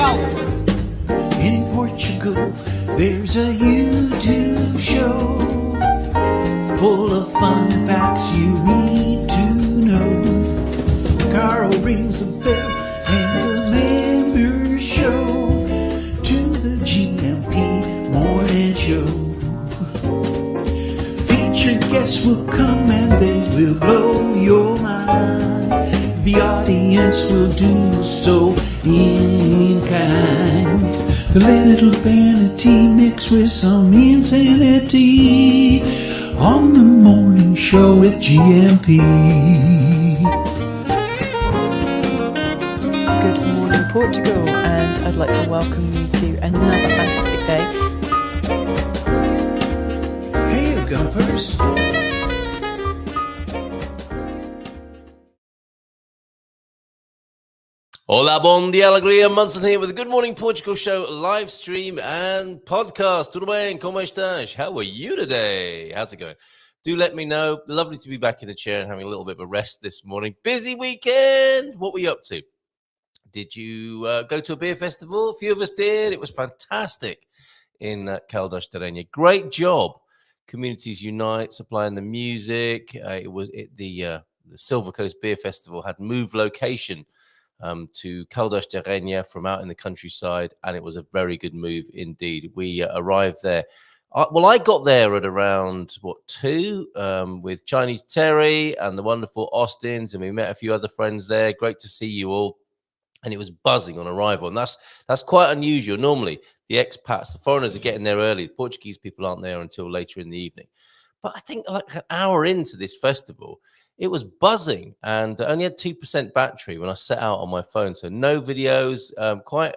In Portugal, there's a YouTube show full of fun facts you need to know. Carl rings the bell and the members show to the GMP morning show. Featured guests will come and they will blow your mind. The audience will do so in kind. The little vanity mixed with some insanity on the morning show with GMP. Good morning, Portugal, and I'd like to welcome you to another fantastic day. Hey, Gumpers. Hola, bon dia, alegria. Munson here with the Good Morning Portugal show live stream and podcast. Tudo bem? Como estás? How are you today? How's it going? Do let me know. Lovely to be back in the chair and having a little bit of a rest this morning. Busy weekend. What were you up to? Did you go to a beer festival? A few of us did. It was fantastic in Caldas de Rainha. Great job. Communities Unite, supplying the music. The Silver Coast Beer Festival had moved location to Caldas de Rainha from out in the countryside, and it was a very good move indeed. We arrived there. I got there at around 2 with Chinese Terry and the wonderful Austins, and we met a few other friends there. Great to see you all, and it was buzzing on arrival, and that's quite unusual. Normally, the expats, the foreigners, are getting there early. The Portuguese people aren't there until later in the evening. But I think like an hour into this festival, it was buzzing, and I only had 2% battery when I set out on my phone. So no videos, quite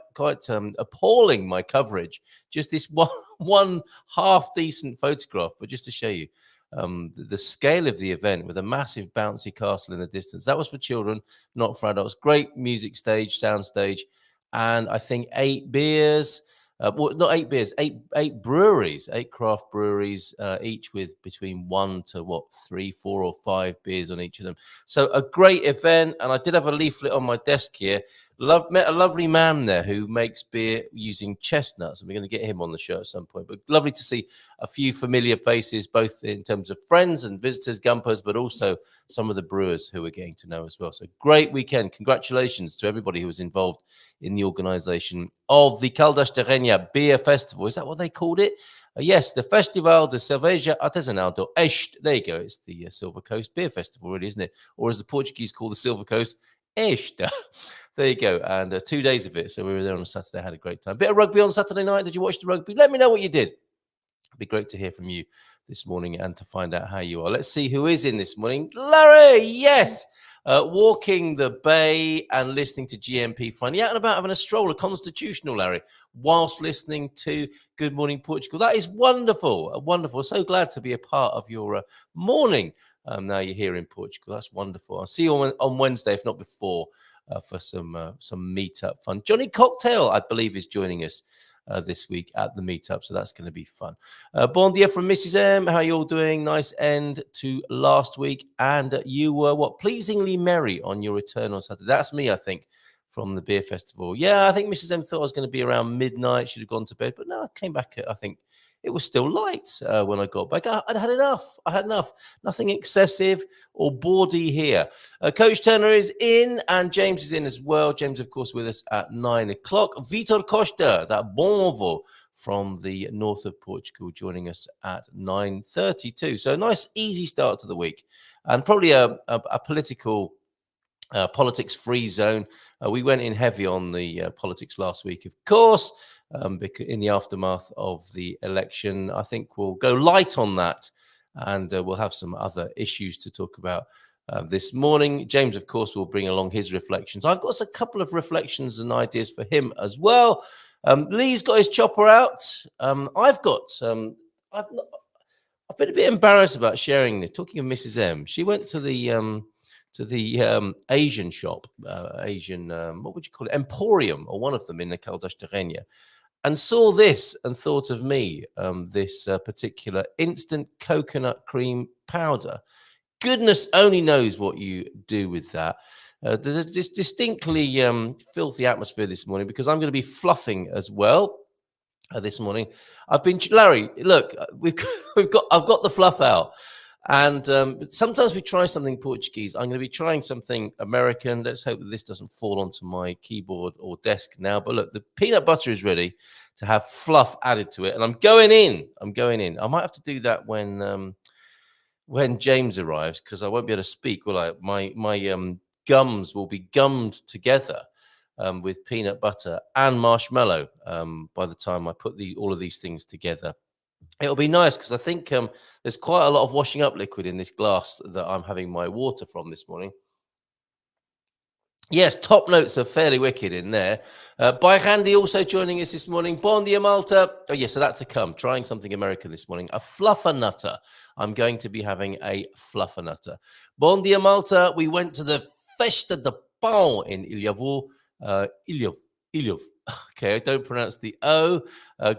appalling, my coverage. Just this one half decent photograph, but just to show you the scale of the event with a massive bouncy castle in the distance. That was for children, not for adults. Great music stage, sound stage, and I think 8 beers. Not 8 beers, eight breweries, 8 craft breweries, each with between 1 to 3, 4, or 5 beers on each of them. So a great event, and I did have a leaflet on my desk here. Met a lovely man there who makes beer using chestnuts, and we're going to get him on the show at some point. But lovely to see a few familiar faces, both in terms of friends and visitors, Gumpers, but also some of the brewers who we're getting to know as well. So great weekend. Congratulations to everybody who was involved in the organization of the Caldas de Rainha Beer Festival. Is that what they called it? Yes, the Festival de Cerveja Artesanal do Oeste. There you go. It's the Silver Coast Beer Festival, really, isn't it? Or as the Portuguese call the Silver Coast, Oeste. There you go. And 2 days of it. So we were there on a Saturday, had a great time. Bit of rugby on Saturday night. Did you watch the rugby? Let me know what you did. It'd be great to hear from you this morning and to find out how you are. Let's see who is in this morning. Larry, yes. Walking the bay and listening to GMP, finding out about having a stroll, a constitutional, Larry, whilst listening to Good Morning Portugal. That is wonderful, wonderful. So glad to be a part of your morning. Now you're here in Portugal. That's wonderful. I'll see you on Wednesday, if not before, for some meetup fun. Johnny Cocktail, I believe, is joining us this week at the meetup, so that's going to be fun. Bon dia from Mrs. M. How are you all doing? Nice end to last week, and you were pleasingly merry on your return on Saturday. That's me, I think, from the beer festival. Yeah, I think Mrs. M thought I was going to be around midnight. She'd have gone to bed, but no, I came back at, I think it was still light when I got back. I'd had enough. I had enough. Nothing excessive or bawdy here. Coach Turner is in, and James is in as well. James, of course, with us at 9 o'clock. Vitor Costa, that bonvo from the north of Portugal, joining us at 9:32. So a nice, easy start to the week, and probably a politics-free zone. We went in heavy on the politics last week, of course, because in the aftermath of the election. I think we'll go light on that, and we'll have some other issues to talk about this morning. James, of course, will bring along his reflections. I've got a couple of reflections and ideas for him as well. Lee's got his chopper out. I've been a bit embarrassed about sharing this. Talking of Mrs. M, she went to the Asian shop, what would you call it, Emporium, or one of them in the Caldas de Rainha, and saw this and thought of me, this particular instant coconut cream powder. goodness only knows what you do with that. There's this distinctly filthy atmosphere this morning because I'm going to be fluffing as well. This morning, I've been Larry. Look, I've got the fluff out, and sometimes we try something Portuguese. I'm going to be trying something American. Let's hope that this doesn't fall onto my keyboard or desk now. But look, the peanut butter is ready to have fluff added to it, and I'm going in. I might have to do that when James arrives because I won't be able to speak. Will I? My gums will be gummed together. With peanut butter and marshmallow by the time I put all of these things together. It'll be nice because I think there's quite a lot of washing up liquid in this glass that I'm having my water from this morning. Yes, top notes are fairly wicked in there. Randy also joining us this morning. Bon dia, Malta. Oh, yes, so that's to come. Trying something American this morning. A fluffernutter. I'm going to be having a fluffernutter. Bon dia, Malta. We went to the Festa de Pão in Ilhavo. Ilhov. Okay, I don't pronounce the O.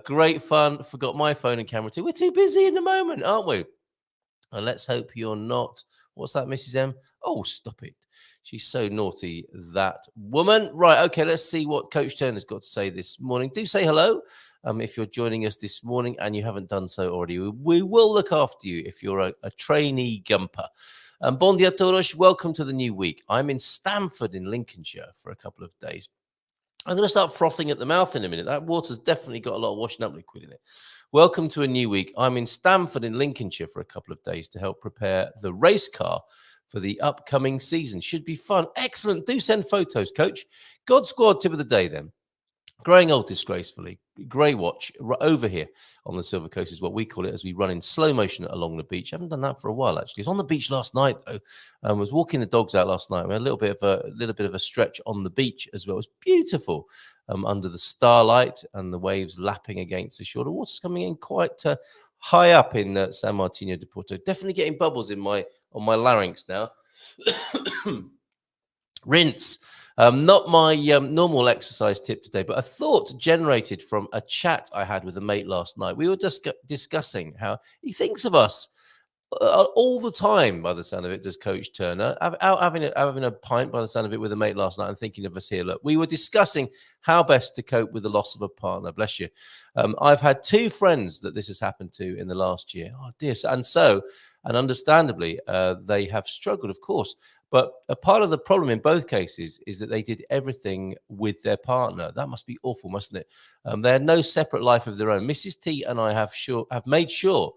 Great fun. Forgot my phone and camera too. We're too busy in the moment, aren't we? And let's hope you're not. What's that, Mrs. M? Oh, stop it. She's so naughty, that woman. Right, okay, let's see what Coach Turner's got to say this morning. Do say hello if you're joining us this morning and you haven't done so already. We will look after you if you're a trainee gumper. Bon dia todos, welcome to the new week. I'm in Stamford in Lincolnshire for a couple of days. I'm going to start frothing at the mouth in a minute. That water's definitely got a lot of washing up liquid in it. Welcome to a new week. I'm in Stamford in Lincolnshire for a couple of days to help prepare the race car for the upcoming season. Should be fun. Excellent. Do send photos, Coach. God Squad tip of the day then. Growing old disgracefully. Grey watch over here on the Silver Coast is what we call it as we run in slow motion along the beach. I haven't done that for a while, actually. I was on the beach last night, though. I was walking the dogs out last night. We had a little bit of a stretch on the beach as well. It was beautiful under the starlight and the waves lapping against the shore. The water's coming in quite high up in San Martino de Porto. Definitely getting bubbles on my larynx now. Rinse. Not my normal exercise tip today, but a thought generated from a chat I had with a mate last night. We were just discussing how he thinks of us all the time, by the sound of it, does Coach Turner. Out having a pint, by the sound of it, with a mate last night and thinking of us here. Look, we were discussing how best to cope with the loss of a partner. Bless you. I've had 2 friends that this has happened to in the last year. Oh, dear. And understandably, they have struggled, of course. But a part of the problem in both cases is that they did everything with their partner. That must be awful, mustn't it? They had no separate life of their own. Mrs. T and I have made sure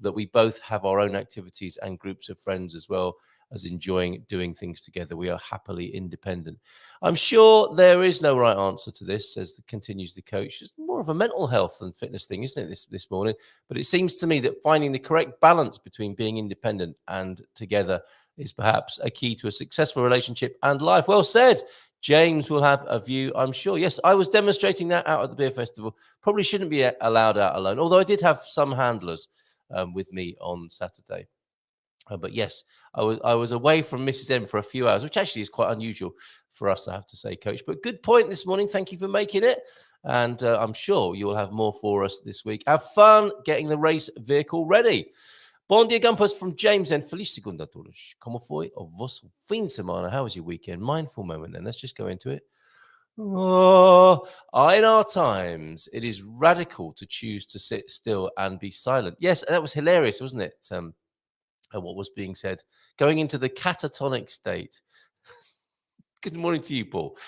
that we both have our own activities and groups of friends as well as enjoying doing things together. We are happily independent. I'm sure there is no right answer to this, continues the coach. It's more of a mental health and fitness thing, isn't it, this morning? But it seems to me that finding the correct balance between being independent and together is perhaps a key to a successful relationship and life. Well said. James will have a view, I'm sure. Yes, I was demonstrating that out at the beer festival. Probably shouldn't be allowed out alone, although I did have some handlers with me on Saturday. But yes, I was away from Mrs. M for a few hours, which actually is quite unusual for us, I have to say, Coach. But good point this morning. Thank you for making it. And I'm sure you'll have more for us this week. Have fun getting the race vehicle ready. Bom dia, Gumpers, from James and Feliz segunda a todos. Como foi o vosso fim de semana? How was your weekend? Mindful moment then. Let's just go into it. Oh, in our times, it is radical to choose to sit still and be silent. Yes, that was hilarious, wasn't it? What was being said, going into the catatonic state. Good morning to you, Paul.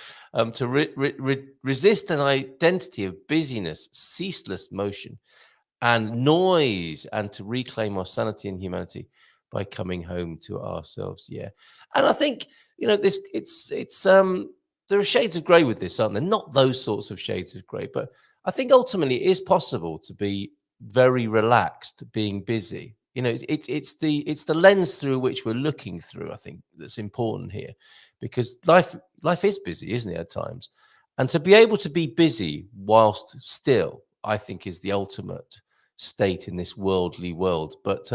To resist an identity of busyness, ceaseless motion, and noise, and to reclaim our sanity and humanity by coming home to ourselves. Yeah, and I think there are shades of grey with this, aren't there? Not those sorts of shades of grey, but I think ultimately it is possible to be very relaxed, being busy. It's the lens through which we're looking through, I think, that's important here, because life is busy, isn't it, at times? And to be able to be busy whilst still, I think, is the ultimate state in this worldly world. But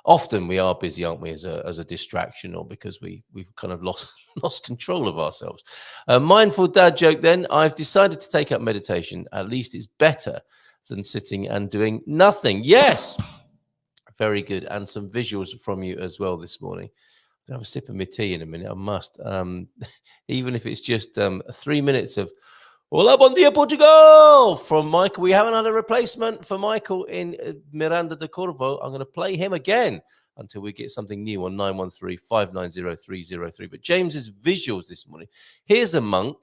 often we are busy, aren't we, as a distraction, or because we've kind of lost control of ourselves. Mindful dad joke then. I've decided to take up meditation. At least it's better than sitting and doing nothing. Yes. Very good. And some visuals from you as well this morning. I'm going to have a sip of my tea in a minute. I must. Even if it's just 3 minutes of Hola, bon dia, Portugal from Michael. We haven't had a replacement for Michael in Miranda de Corvo. I'm going to play him again until we get something new on 913-590-303. But James's visuals this morning. Here's a monk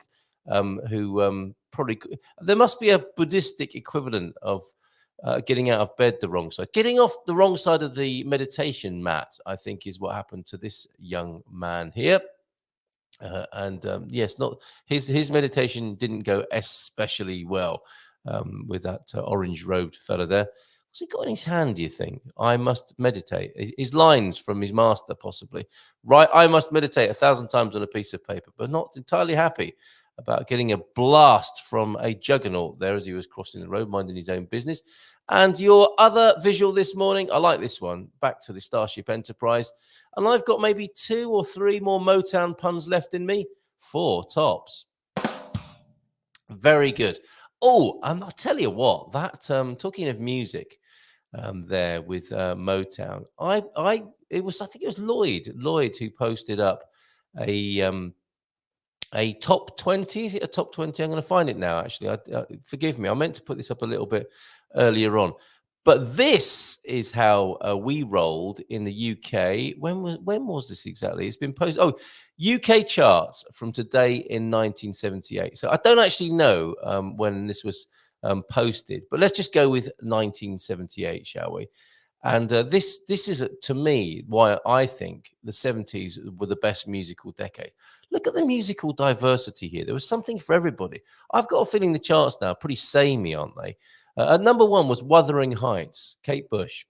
who probably... There must be a Buddhistic equivalent of getting out of bed the wrong side. Getting off the wrong side of the meditation mat, I think, is what happened to this young man here. Yes, not his meditation didn't go especially well with that orange robed fellow there. What's he got in his hand, do you think? I must meditate. His lines from his master, possibly. Right, I must meditate 1,000 times on a piece of paper, but not entirely happy about getting a blast from a juggernaut there as he was crossing the road, minding his own business. And your other visual this morning, I like this one, back to the Starship Enterprise. And I've got maybe 2 or 3 more Motown puns left in me. 4 tops. Very good. Oh, and I'll tell you what, that talking of music there with Motown, I think it was Lloyd who posted up a top 20. Is it a top 20? I'm going to find it now, actually. Forgive me. I meant to put this up a little bit earlier on. But this is how we rolled in the UK. When was this exactly? It's been posted. Oh, UK charts from today in 1978. So I don't actually know when this was posted, but let's just go with 1978, shall we? And this is, to me, why I think the 70s were the best musical decade. Look at the musical diversity here. There was something for everybody. I've got a feeling the charts now are pretty samey, aren't they? At number 1 was Wuthering Heights, Kate Bush.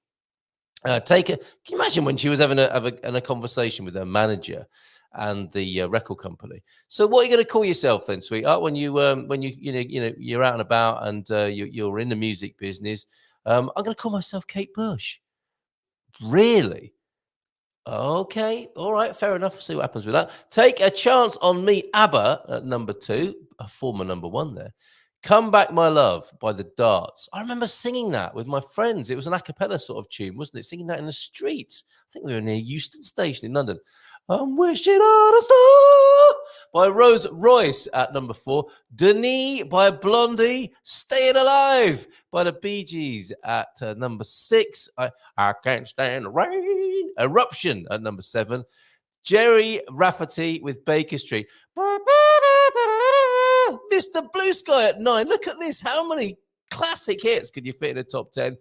Can you imagine when she was having a conversation with her manager and the record company? So, what are you going to call yourself then, sweetheart, when you're out and about and you're in the music business? I'm going to call myself Kate Bush. Really? Okay, all right, fair enough. See what happens with that. Take a Chance on Me, ABBA at number 2, a former number 1 there. Come Back, My Love by the Darts. I remember singing that with my friends. It was an a cappella sort of tune, wasn't it? Singing that in the streets. I think we were near Euston Station in London. I'm wishing on a star by Rose Royce at number 4. Denis by Blondie. Staying Alive by the Bee Gees at number 6. I Can't Stand the Rain. Eruption at number 7. Jerry Rafferty with Baker Street. Mr. Blue Sky at 9. Look at this. How many classic hits could you fit in the top 10?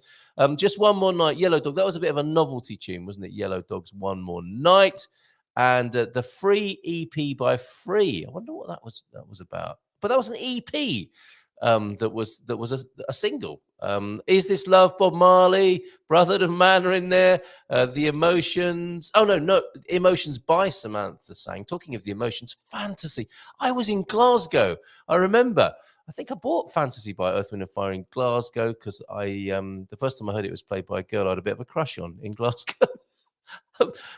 Just One More Night, Yellow Dog. That was a bit of a novelty tune, wasn't it? Yellow Dog's One More Night. And the Free EP by Free. I wonder what that was about. But that was an EP that was a single. Is This Love, Bob Marley, Brotherhood of Man are in there. The Emotions. Oh, no. Emotions by Samantha sang. Talking of the Emotions, Fantasy. I was in Glasgow. I remember. I think I bought Fantasy by Earth, Wind & Fire in Glasgow because the first time I heard it was played by a girl I had a bit of a crush on in Glasgow.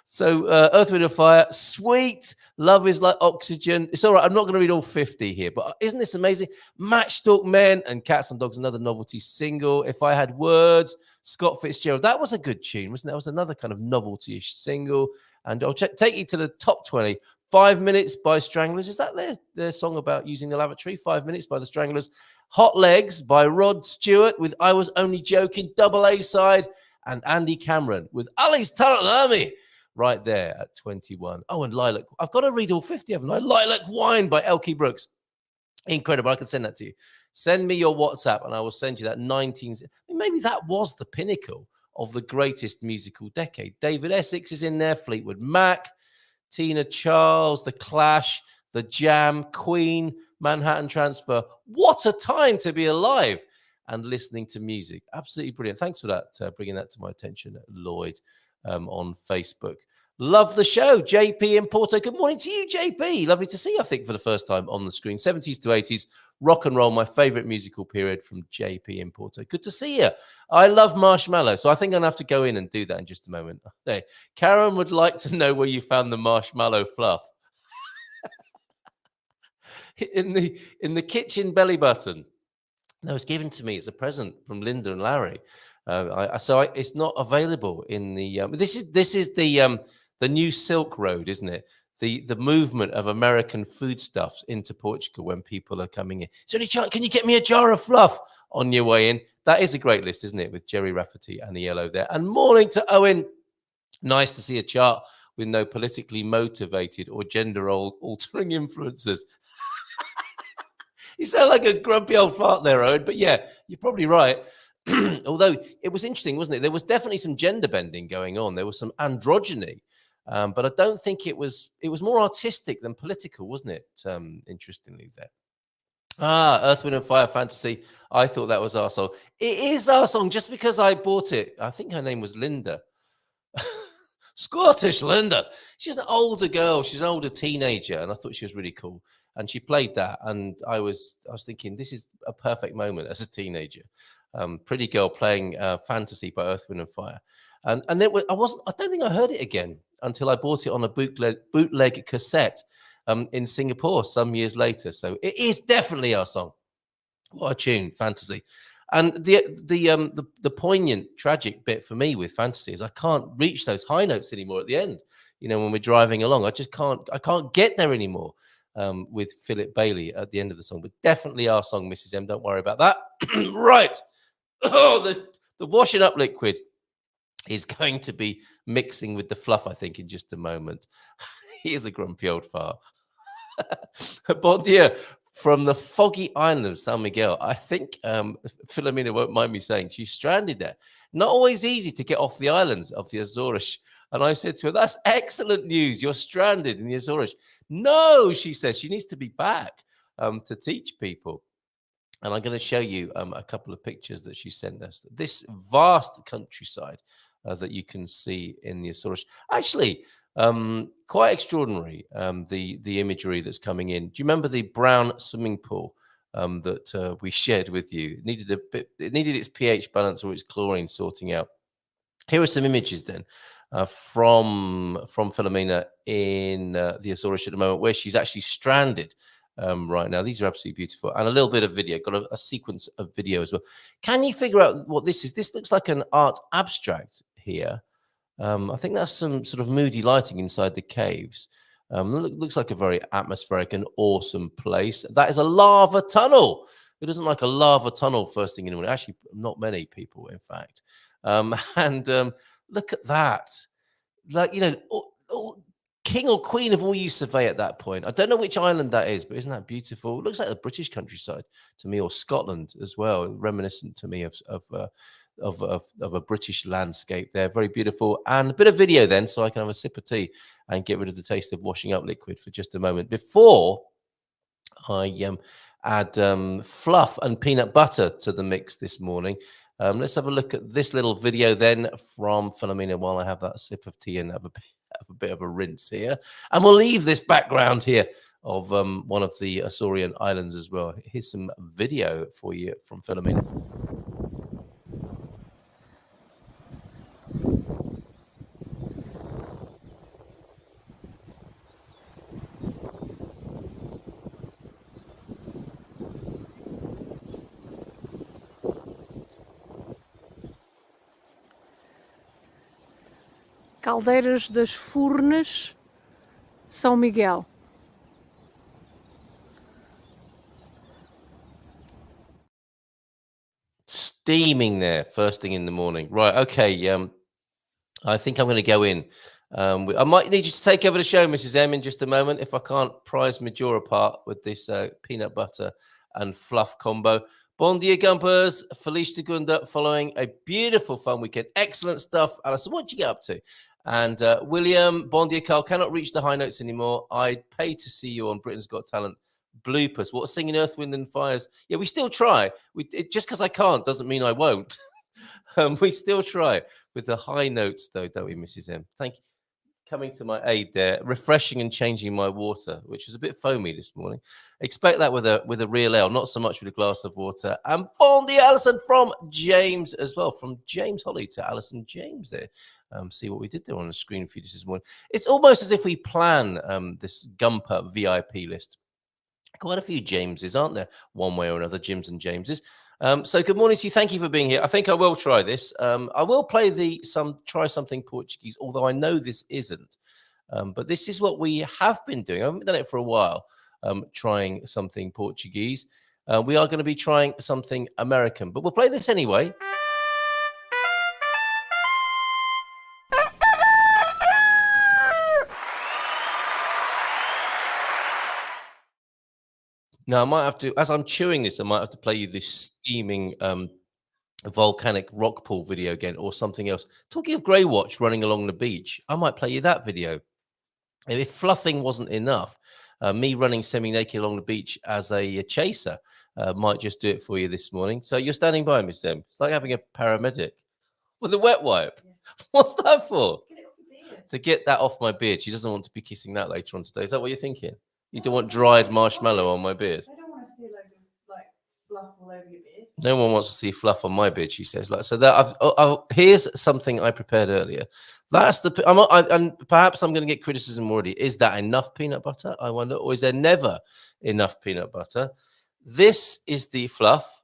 So Earth, Wind & Fire, sweet. Love Is Like Oxygen. It's all right. I'm not going to read all 50 here, but isn't this amazing? Matchstick Men and Cats and Dogs, another novelty single. If I Had Words, Scott Fitzgerald. That was a good tune, wasn't it? That was another kind of novelty-ish single. And I'll take you to the top 20. 5 Minutes by Stranglers. Is that their song about using the lavatory? 5 Minutes by the Stranglers. Hot Legs by Rod Stewart with I Was Only Joking, double A side. And Andy Cameron with Ali's Talent Army right there at 21. Oh, and Lilac. I've got to read all 50, haven't I? Lilac Wine by Elkie Brooks. Incredible. I can send that to you. Send me your WhatsApp and I will send you that 19... Maybe that was the pinnacle of the greatest musical decade. David Essex is in there. Fleetwood Mac, Tina Charles, The Clash, The Jam, Queen, Manhattan Transfer. What a time to be alive and listening to music. Absolutely brilliant. Thanks for that, bringing that to my attention, Lloyd, on Facebook. Love the show. JP in Porto. Good morning to you, JP. Lovely to see you, I think, for the first time on the screen. 70s to 80s, rock and roll, my favorite musical period from JP in Porto. Good to see you. I love Marshmallow, so I think I'm going to have to go in and do that in just a moment. Hey, Karen would like to know where you found the marshmallow fluff. in the kitchen belly button. No, it's given to me as a present from Linda and Larry. It's not available in the. This is the new Silk Road, isn't it? The movement of American foodstuffs into Portugal when people are coming in. So, can you get me a jar of fluff on your way in? That is a great list, isn't it? With Jerry Rafferty and the yellow there. And morning to Owen. Nice to see a chart with no politically motivated or gender altering influences. You sound like a grumpy old fart there, Owen. But yeah, you're probably right. Although it was interesting, wasn't it? There was definitely some gender bending going on. There was some androgyny. But I don't think it was more artistic than political, wasn't it? Interestingly, there. Earth, Wind and Fire Fantasy. I thought that was our song. It is our song just because I bought it. I think her name was Linda. Scottish Linda. She's an older girl. She's an older teenager, and I thought she was really cool. And she played that, and I was thinking this is a perfect moment as a teenager. Pretty girl playing Fantasy by Earth, Wind and Fire. And then I don't think I heard it again until I bought it on a bootleg cassette in Singapore some years later. So it is definitely our song. What a tune, Fantasy. And the poignant, tragic bit for me with Fantasy is I can't reach those high notes anymore at the end. You know, when we're driving along, I can't get there anymore with Philip Bailey at the end of the song. But definitely our song, Mrs. M. Don't worry about that. Right. Oh, the washing up liquid is going to be mixing with the fluff, I think, in just a moment. He is a grumpy old fart. Bon dia from the foggy island of San Miguel. I think Philomena won't mind me saying she's stranded there. Not always easy to get off the islands of the Azores. And I said to her, that's excellent news. You're stranded in the Azores. No, she says she needs to be back to teach people. And I'm going to show you a couple of pictures that she sent us. This vast countryside that you can see in the Azores. Actually, quite extraordinary, the imagery that's coming in. Do you remember the brown swimming pool that we shared with you? It needed its pH balance or its chlorine sorting out. Here are some images then from Philomena in the Azores at the moment, where she's actually stranded right now. These are absolutely beautiful. And a little bit of video, got a sequence of video as well. Can you figure out what this is? This looks like an art abstract here. I think that's some sort of moody lighting inside the caves. Looks like a very atmospheric and awesome place. That is a lava tunnel. Who doesn't like a lava tunnel first thing in the morning? Actually, not many people, in fact. Look at that. Like, you know, king or queen of all you survey at that point. I don't know which island that is, but isn't that beautiful? It looks like the British countryside to me, or Scotland as well, reminiscent to me of a British landscape there. Very beautiful. And a bit of video then, so I can have a sip of tea and get rid of the taste of washing up liquid for just a moment before I add fluff and peanut butter to the mix this morning. Let's have a look at this little video then from Philomena while I have that sip of tea and have a bit of a rinse here. And we'll leave this background here of one of the Azorian islands as well. Here's some video for you from Philomena. Caldeiras das Furnas, São Miguel. Steaming there first thing in the morning. Right, okay. I think I'm going to go in. I might need you to take over the show, Mrs. M, in just a moment if I can't prise Majora apart with this peanut butter and fluff combo. Bon dia, Gumpers. Feliz Segunda following a beautiful fun weekend. Excellent stuff. Alison, what did you get up to? And William, bon dia, Carl. Cannot reach the high notes anymore. I'd pay to see you on Britain's Got Talent bloopers. What, singing Earth, Wind and Fires? Yeah, we still try. Just because I can't doesn't mean I won't. We still try with the high notes, though, don't we, Mrs. M? Thank you. Coming to my aid there, refreshing and changing my water, which is a bit foamy this morning. Expect that with a real ale, not so much with a glass of water. And bon dia, Alison, from James as well, from James Holly to Alison James there. See what we did there on the screen for you this morning. It's almost as if we plan this Gumper VIP list. Quite a few Jameses, aren't there? One way or another, Jims and Jameses. So good morning to you. Thank you for being here. I think I will try this. I will play try something Portuguese, although I know this isn't. But this is what we have been doing. I haven't done it for a while. Trying something Portuguese. We are going to be trying something American, but we'll play this anyway. Now, I might have to, as I'm chewing this, I might have to play you this steaming volcanic rock pool video again or something else. Talking of Grey Watch running along the beach, I might play you that video. If fluffing wasn't enough, me running semi-naked along the beach as a chaser might just do it for you this morning. So you're standing by, Miss Em. It's like having a paramedic with a wet wipe. Yeah. What's that for? To get that off my beard. She doesn't want to be kissing that later on today. Is that what you're thinking? You don't want dried marshmallow on my beard? I don't want to see a load of fluff all over your beard. No one wants to see fluff on my beard, she says. So that here's something I prepared earlier. That's and perhaps I'm going to get criticism already. Is that enough peanut butter? I wonder, or is there never enough peanut butter? This is the fluff,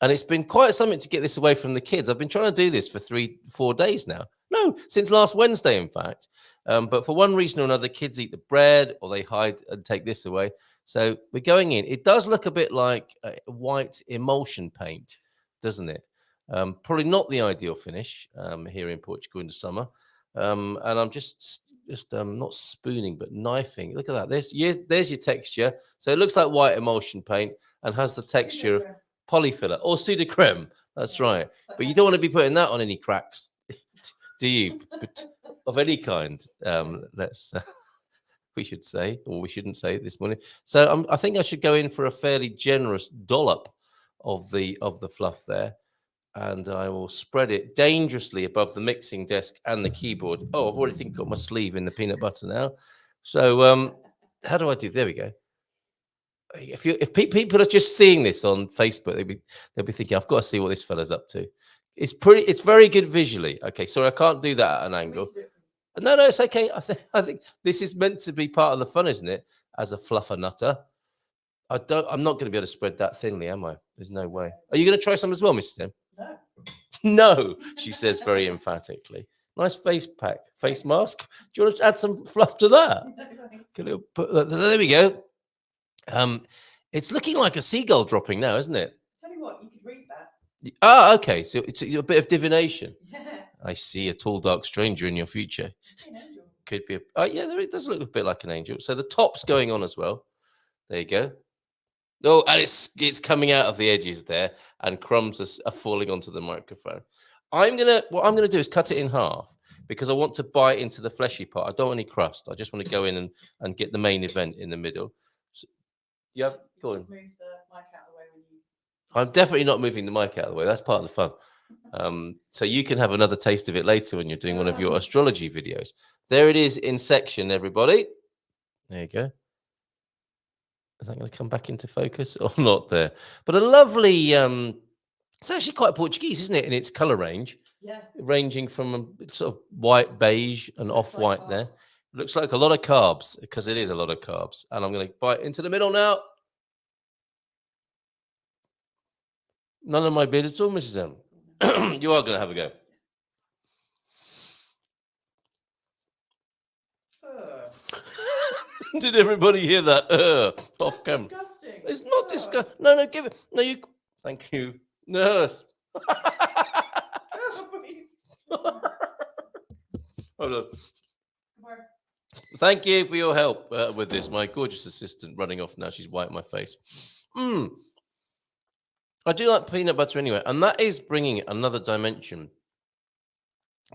and it's been quite something to get this away from the kids. I've been trying to do this for 3-4 days now. No, since last Wednesday, in fact. But for one reason or another, kids eat the bread or they hide and take this away. So we're going in. It does look a bit like white emulsion paint, doesn't it? Probably not the ideal finish here in Portugal in the summer. And I'm just not spooning, but knifing. Look at that. There's your texture. So it looks like white emulsion paint and has the texture of polyfiller or pseudocreme. That's right. But you don't want to be putting that on any cracks, do you? But of any kind. We should say, or we shouldn't say it this morning. So I think I should go in for a fairly generous dollop of the fluff there. And I will spread it dangerously above the mixing desk and the keyboard. Oh, I've already got my sleeve in the peanut butter now. So how do I do? There we go. If people are just seeing this on Facebook, they'll be thinking, I've got to see what this fella's up to. It's very good visually. Okay, sorry, I can't do that at an angle. No, it's okay. I think this is meant to be part of the fun, isn't it? As a fluffer nutter. I'm not going to be able to spread that thinly, am I? There's no way. Are you going to try some as well, Mrs. Tim? No. No, she says very emphatically. Nice face mask. Do you want to add some fluff to that? There we go. It's looking like a seagull dropping now, isn't it? Tell you what, you could read that. Ah, okay. So it's a bit of divination. Yeah. I see a tall, dark stranger in your future. An angel. Could be. It does look a bit like an angel. So the top's going on as well. There you go. Oh, and it's coming out of the edges there, and crumbs are falling onto the microphone. What I'm gonna do is cut it in half because I want to bite into the fleshy part. I don't want any crust. I just want to go in and get the main event in the middle. So, yeah, go on. Move the mic out of the way when you. I'm definitely not moving the mic out of the way. That's part of the fun. So you can have another taste of it later when you're doing one of your astrology videos. There it is in section, everybody. There you go. Is that going to come back into focus or not there? But a lovely, it's actually quite Portuguese, isn't it, in its colour range? Yeah. Ranging from a sort of white, beige and off-white there. Looks like a lot of carbs, because it is a lot of carbs. And I'm going to bite into the middle now. None of my beard at all, Mrs. M. You are going to have a go. Did everybody hear that? Off camera. Disgusting. It's not disgusting. No, give it. No, you. Thank you. Nurse. Hold on. Thank you for your help with this. My gorgeous assistant running off now. She's wiping my face. I do like peanut butter anyway, and that is bringing another dimension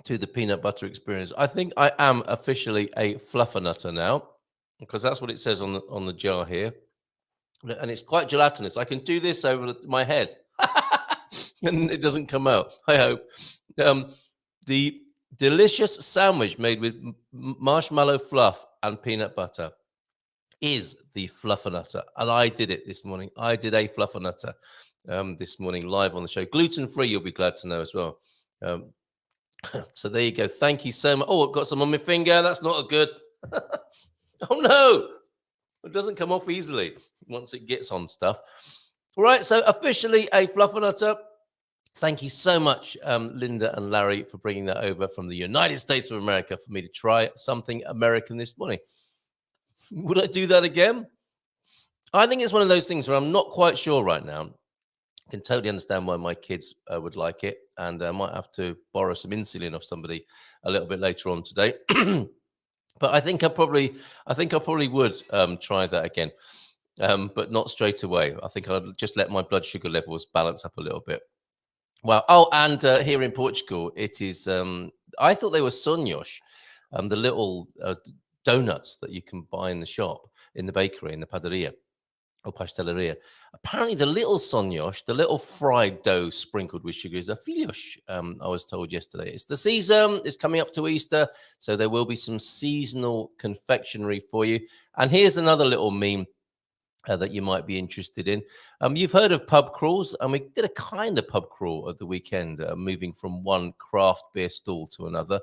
to the peanut butter experience. I think I am officially a fluffernutter now, because that's what it says on the jar here, and it's quite gelatinous. I can do this over my head, and it doesn't come out. I hope. The delicious sandwich made with marshmallow fluff and peanut butter is the fluffernutter, and I did it this morning. I did a fluffernutter this morning live on the show, gluten-free. You'll be glad to know as well. So there you go. Thank you so much. Oh, I've got some on my finger. That's not a good. Oh no, it doesn't come off easily once it gets on stuff. Right, so officially a Fluffernutter. Thank you so much, Linda and Larry, for bringing that over from the United States of America for me to try something American this morning. Would I do that again? I think it's one of those things where I'm not quite sure right now. I can totally understand why my kids would like it, and I might have to borrow some insulin off somebody a little bit later on today. But I think I probably would try that again, but not straight away. I think I'll just let my blood sugar levels balance up a little bit. Well, oh, and here in Portugal, it is. I thought they were sonhos, the little donuts that you can buy in the shop, in the bakery, in the padaria or pastelaria. Apparently, the little sonhos, the little fried dough sprinkled with sugar, is a filhos. I was told yesterday. It's the season. It's coming up to Easter, so there will be some seasonal confectionery for you. And here's another little meme that you might be interested in. You've heard of pub crawls, and we did a kind of pub crawl at the weekend, moving from one craft beer stall to another.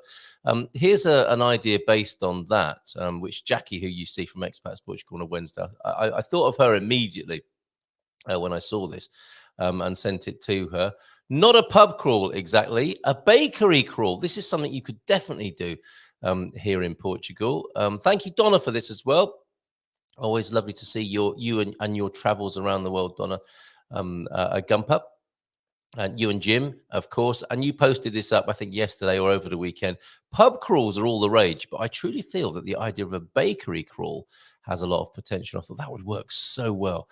Here's an idea based on that, which Jackie, who you see from Expats Portugal on a Wednesday, I thought of her immediately when I saw this and sent it to her. Not a pub crawl exactly, a bakery crawl. This is something you could definitely do here in Portugal. Thank you, Donna, for this as well. Always lovely to see you and your travels around the world, Donna. A Gumper. And you and Jim, of course. And you posted this up, I think, yesterday or over the weekend. Pub crawls are all the rage, but I truly feel that the idea of a bakery crawl has a lot of potential. I thought that would work so well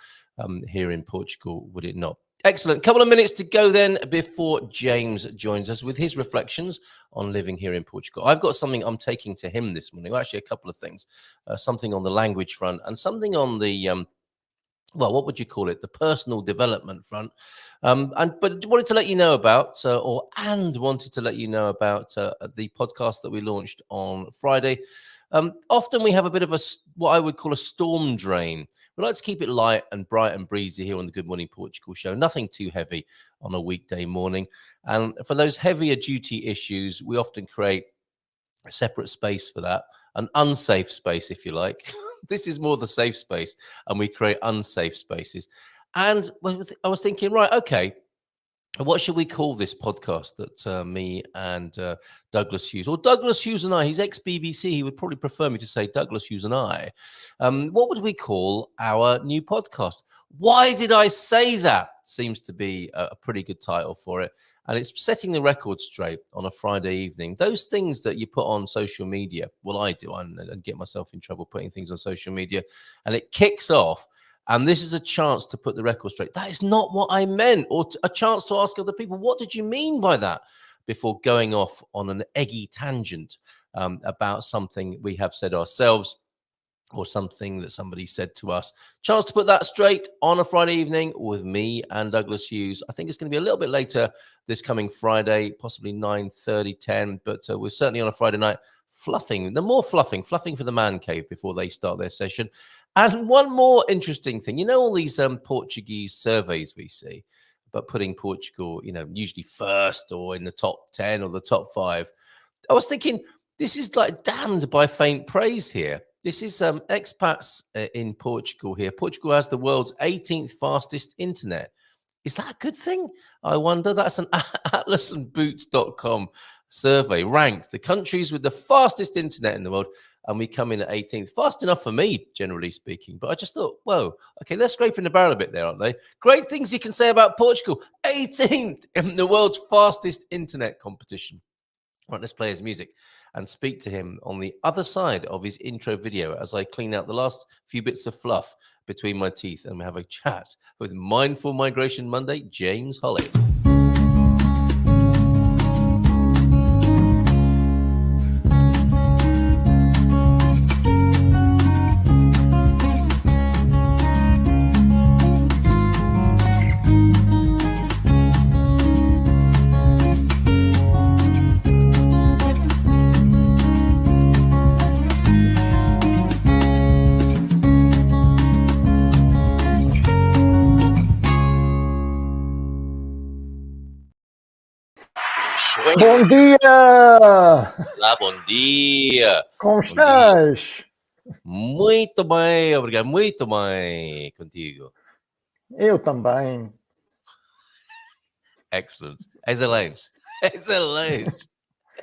here in Portugal, would it not? Excellent. Couple of minutes to go then before James joins us with his reflections on living here in Portugal. I've got something I'm taking to him this morning. Well, actually, a couple of things. Something on the language front and something on the, well, what would you call it? The personal development front. But wanted to let you know about, wanted to let you know about the podcast that we launched on Friday. Often we have a bit of what I would call a storm drain. We like to keep it light and bright and breezy here on the Good Morning Portugal show. Nothing too heavy on a weekday morning. And for those heavier duty issues, we often create a separate space for that, an unsafe space, if you like. This is more the safe space, and we create unsafe spaces. And I was thinking, right, okay, what should we call this podcast that me and Douglas Hughes, or Douglas Hughes and I, he's ex-BBC, he would probably prefer me to say Douglas Hughes and I. What would we call our new podcast? Why did I say that? Seems to be a pretty good title for it. And it's setting the record straight on a Friday evening. Those things that you put on social media, well, I do, and get myself in trouble putting things on social media, and it kicks off. And this is a chance to put the record straight. That is not what I meant, or a chance to ask other people, what did you mean by that? Before going off on an eggy tangent about something we have said ourselves or something that somebody said to us. Chance to put that straight on a Friday evening with me and Douglas Hughes. I think it's going to be a little bit later this coming Friday, possibly 9:30, 10, but we're certainly on a Friday night fluffing for the man cave before they start their session. And one more interesting thing, you know, all these Portuguese surveys we see, but putting Portugal, you know, usually first or in the top 10 or the top 5. I was thinking, this is like damned by faint praise here. This is expats in Portugal here. Portugal has the world's 18th fastest internet. Is that a good thing? I wonder. That's an atlasandboots.com survey ranked the countries with the fastest internet in the world, and we come in at 18th. Fast enough for me, generally speaking. But I just thought, whoa, okay, they're scraping the barrel a bit there, aren't they? Great things you can say about Portugal. 18th in the world's fastest internet competition. Right, let's play his music and speak to him on the other side of his intro video as I clean out the last few bits of fluff between my teeth and we have a chat with Mindful Migration Monday, James Holly. Bom dia! Olá, bom dia! Como estás? Muito bem, obrigado. Muito bem contigo. Eu também. Excellent. Excelente. Excelente.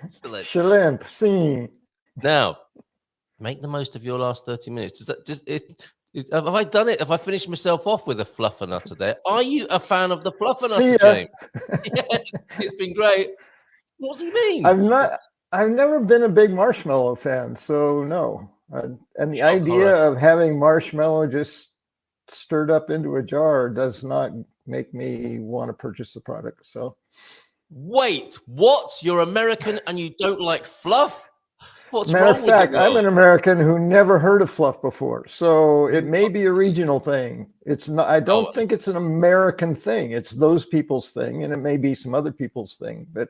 Excellent. Excelente, sim. Now, make the most of your last 30 minutes. Have I done it? Have I finished myself off with a fluffer nutter there? Are you a fan of the fluffer See nutter, ya. James? Yes, it's been great. What does he mean? I've never been a big marshmallow fan, so no. And the Shock idea horror. of having marshmallow just stirred up into a jar does not make me want to purchase the product. So Wait, what? You're American and you don't like fluff? What's matter wrong of fact, with the I'm world? an American who never heard of fluff before. So it may be a regional thing. It's not, I don't think it's an American thing. It's those people's thing, and it may be some other people's thing. But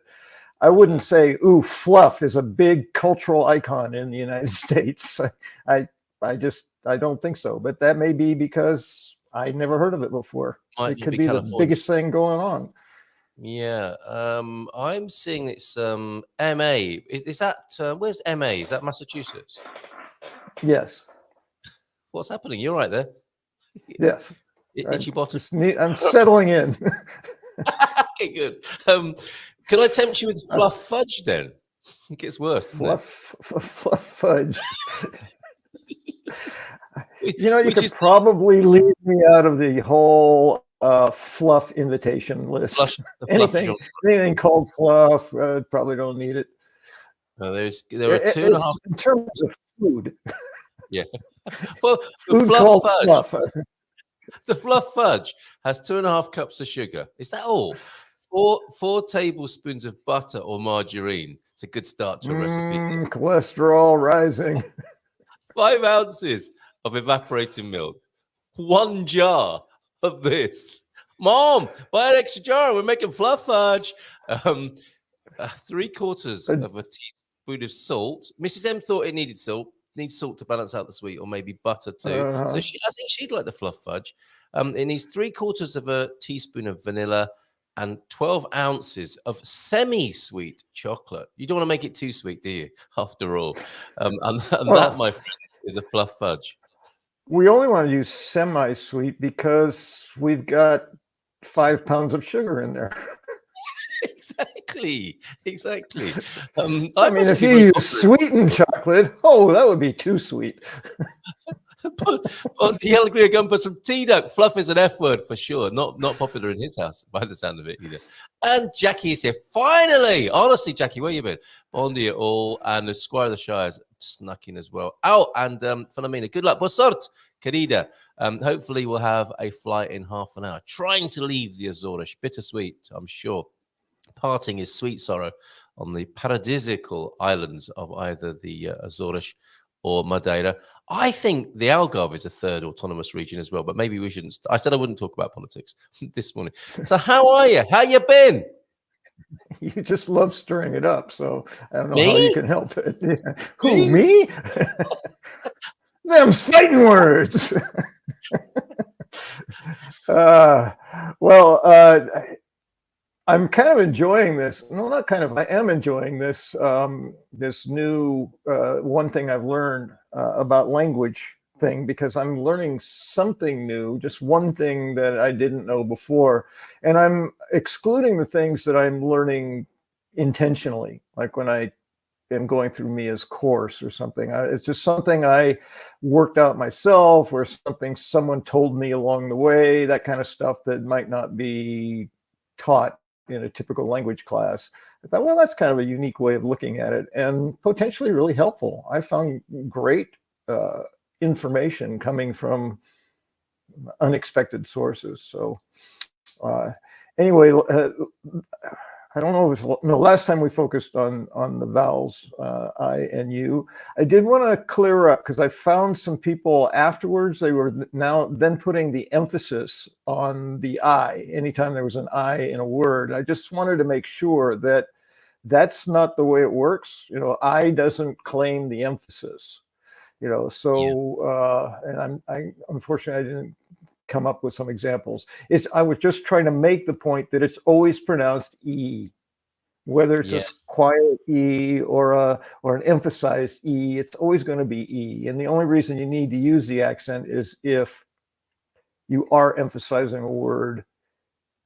I wouldn't say, ooh, fluff is a big cultural icon in the United States. I don't think so. But that may be because I never heard of it before. Might It could be be the California. biggest thing going on. Yeah, I'm seeing it's MA. Is that where's MA? Is that Massachusetts? Yes. What's happening? You're right there. Yes. Itchy bottom. I'm settling in. Okay, good. Can I tempt you with fluff fudge then? It gets worse, doesn't it? Fluff fudge. You know, you could probably leave me out of the whole fluff invitation list. Anything called fluff, probably don't need it. There are 2.5 in terms of food. Yeah. Well, food called fluff. The fluff fudge has 2.5 cups of sugar. Is that all? 4 tablespoons of butter or margarine. It's a good start to a recipe. Cholesterol rising. 5 ounces of evaporating milk. 1 jar of this. Mom, buy an extra jar. We're making fluff fudge. 3/4 of a teaspoon of salt. Mrs. M thought it needed salt. Needs salt to balance out the sweet, or maybe butter too. So I think she'd like the fluff fudge. It needs 3/4 of a teaspoon of vanilla and 12 ounces of semi-sweet chocolate. You don't want to make it too sweet, do you? After all, that, my friend, is a fluff fudge. We only want to use semi-sweet because we've got 5 pounds of sugar in there. Exactly. I mean, if you use sweetened chocolate, that would be too sweet. But the Alegria Gumpers from T-Duck. Fluff is an F word for sure. Not popular in his house by the sound of it either. And Jackie is here. Finally! Honestly, Jackie, where you been? Bon dia all. And the Squire of the Shires snuck in as well. Oh, and Philomena, good luck. Boa sorte, querida. Hopefully we'll have a flight in half an hour. Trying to leave the Azores. Bittersweet, I'm sure. Parting is sweet sorrow on the paradisiacal islands of either the Azores or Madeira. I think the Algarve is a third autonomous region as well, but maybe we shouldn't. I said I wouldn't talk about politics this morning. So how are you? How you been? You just love stirring it up, so I don't know how you can help it. Yeah. Who, me? Them's fighting words. I'm kind of enjoying this. No, not kind of. I am enjoying this. This new one thing I've learned about language thing, because I'm learning something new. Just one thing that I didn't know before, and I'm excluding the things that I'm learning intentionally, like when I am going through Mia's course or something. It's just something I worked out myself, or something someone told me along the way. That kind of stuff that might not be taught in a typical language class. I thought, well, that's kind of a unique way of looking at it, and potentially really helpful. I found great information coming from unexpected sources. So anyway, I don't know if last time we focused on the vowels, I and U. I did want to clear up, because I found some people afterwards, they were then putting the emphasis on the I anytime there was an I in a word. I just wanted to make sure that that's not the way it works. I doesn't claim the emphasis, so and I unfortunately I didn't come up with some examples. I was just trying to make the point that it's always pronounced E, whether it's a quiet E or an emphasized E. It's always going to be E, and the only reason you need to use the accent is if you are emphasizing a word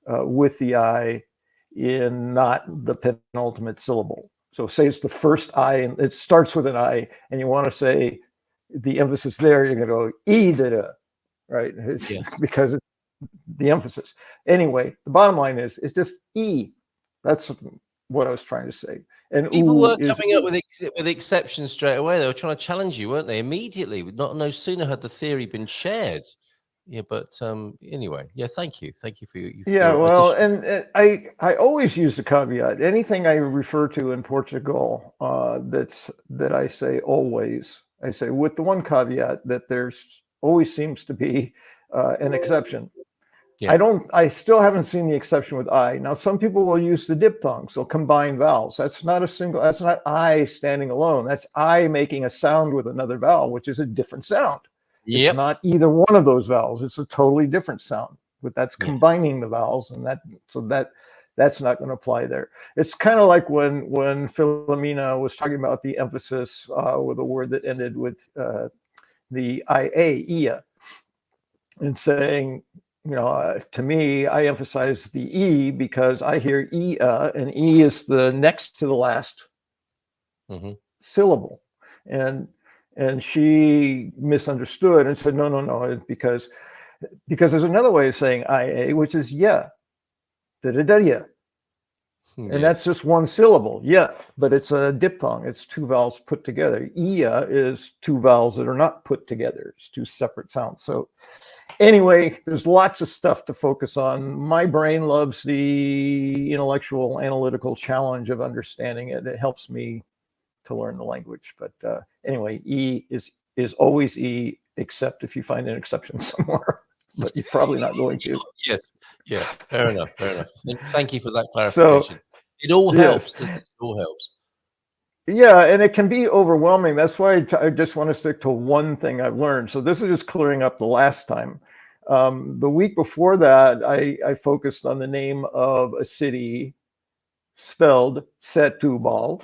with the I in not the penultimate syllable. So say it's the first I, and it starts with an I, and you want to say the emphasis there, you're going to go E da, right? Yes. Because it's the emphasis. Anyway, the bottom line is it's just E. That's what I was trying to say. And People oo were is coming up with exceptions straight away. They were trying to challenge you, weren't they? Immediately. No sooner had the theory been shared. Yeah, but anyway, yeah. Thank you for yeah. your Well, addition. and I always use the caveat. Anything I refer to in Portugal, that I say always. I say with the one caveat that there's always seems to be an exception. Yeah. I still haven't seen the exception with I. Now, some people will use the diphthongs, so combine vowels. That's not I standing alone. That's I making a sound with another vowel, which is a different sound. It's Yep. not either one of those vowels. It's a totally different sound, but that's Yeah. combining the vowels, and that's not going to apply there. It's kind of like when Philomena was talking about the emphasis with a word that ended with the ia, and saying, to me, I emphasize the E because I hear and E is the next to the last syllable. And she misunderstood and said, no, because there's another way of saying IA, which is yeah, da-da-da-yeah. And that's just one syllable, yeah, but it's a diphthong. It's two vowels put together. Ia is two vowels that are not put together. It's two separate sounds. So anyway, there's lots of stuff to focus on. My brain loves the intellectual, analytical challenge of understanding it. It helps me to learn the language. But anyway, E is always E, except if you find an exception somewhere. But you're probably not going to. Yes. Yeah. Fair enough. Thank you for that clarification. So, it all helps, doesn't it? It all helps. Yeah, and it can be overwhelming. That's why I just want to stick to one thing I've learned. So this is just clearing up the last time. The week before that, I focused on the name of a city spelled Setúbal,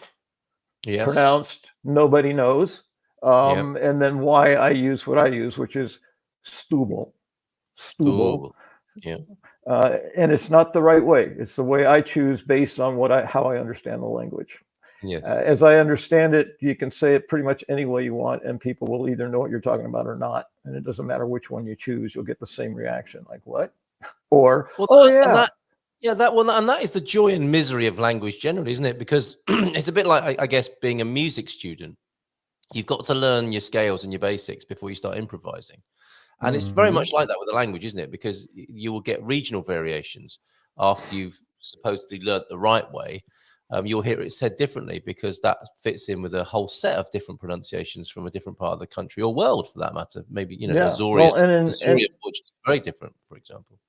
pronounced nobody knows, and then why I use what I use, which is Stubble. Yeah. And it's not the right way. It's the way I choose based on how I understand the language. Yes. As I understand it, you can say it pretty much any way you want, and people will either know what you're talking about or not. And it doesn't matter which one you choose; you'll get the same reaction. Like what? Or that is the joy and misery of language generally, isn't it? Because it's a bit like, I guess, being a music student. You've got to learn your scales and your basics before you start improvising. And it's very much like that with the language, isn't it? Because you will get regional variations after you've supposedly learnt the right way. You'll hear it said differently because that fits in with a whole set of different pronunciations from a different part of the country or world, for that matter. Maybe, Azorian, Portuguese, very different, for example.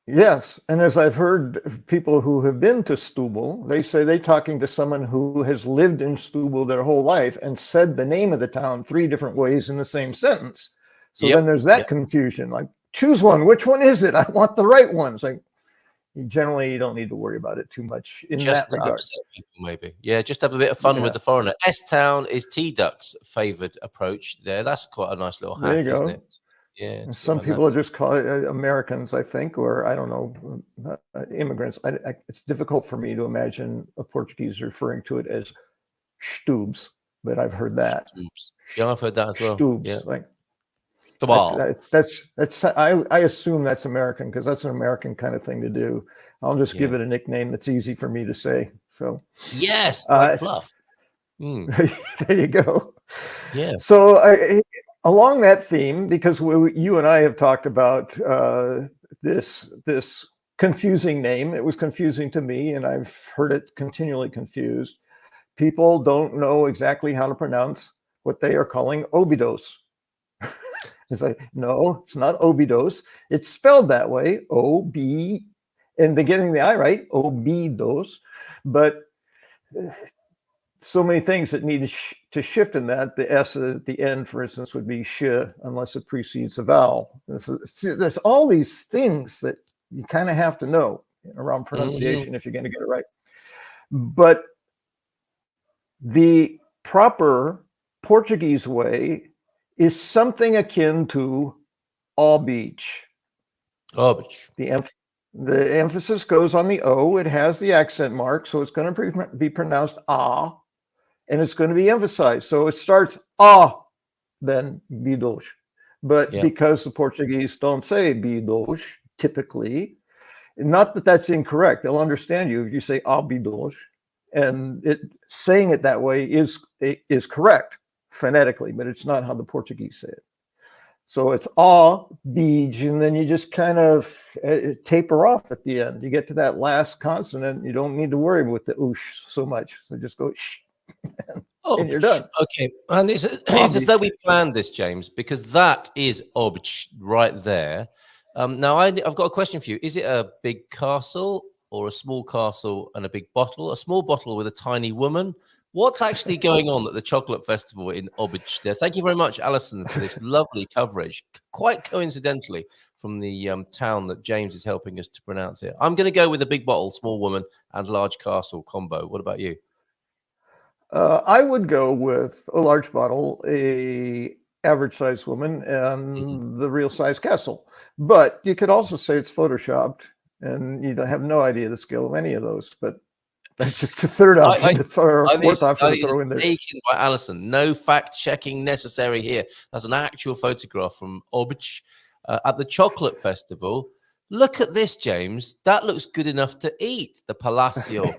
Yes, and as I've heard people who have been to Stubble, they say they're talking to someone who has lived in Stubble their whole life and said the name of the town 3 different ways in the same sentence. So then there's that confusion. Like, choose one. Which one is it? I want the right one. It's like, generally, you don't need to worry about it too much in that regard. Upset people, maybe. Yeah, just have a bit of fun with the foreigner. S-Town is T-Duck's favoured approach there. That's quite a nice little hack, isn't it? Yeah. Some people are just call it Americans, I think, or I don't know, immigrants. It's difficult for me to imagine a Portuguese referring to it as Stubes, but I've heard that. Stubes. Yeah, I've heard that as well. Stubes, yeah. like. That's I assume that's American because that's an American kind of thing to do. I'll just give it a nickname that's easy for me to say. So yes, like fluff. There you go. Yeah. So along that theme, because you and I have talked about this confusing name. It was confusing to me, and I've heard it continually confused. People don't know exactly how to pronounce what they are calling Obidos. It's like, no, it's not Obidos. It's spelled that way, O-B, and they're getting the I right, Obidos. But so many things that need to shift in that. The S at the end, for instance, would be sh, unless it precedes a vowel. There's all these things that you kind of have to know around pronunciation if you're going to get it right. But the proper Portuguese way is something akin to all beach, Obich. The emphasis goes on the O. It has the accent mark, so it's going to be pronounced ah, and it's going to be emphasized. So it starts ah, then bidos. But because the Portuguese don't say bidos typically, not that that's incorrect. They'll understand you if you say ah bidos, and saying it that way is correct phonetically, but it's not how the Portuguese say it. So it's beach, and then you just kind of taper off at the end. You get to that last consonant, you don't need to worry with the oosh so much. So just go shh, and you're done. Okay, and it's as though we planned this, James, because that is obich right there. Now I've got a question for you. Is it a big castle or a small castle and a big bottle? A small bottle with a tiny woman? What's actually going on at the chocolate festival in Obich there? Thank you very much, Alison, for this lovely coverage, quite coincidentally, from the town that James is helping us to pronounce here. I'm going to go with a big bottle, small woman, and large castle combo. What about you? I would go with a large bottle, a average size woman, and the real size castle. But you could also say it's photoshopped, and you have no idea the skill of any of those. But that's just a third option fourth option to throw in there. Taken by Alison. No fact checking necessary here. That's an actual photograph from Obich at the chocolate festival. Look at this, James. That looks good enough to eat. The Palacio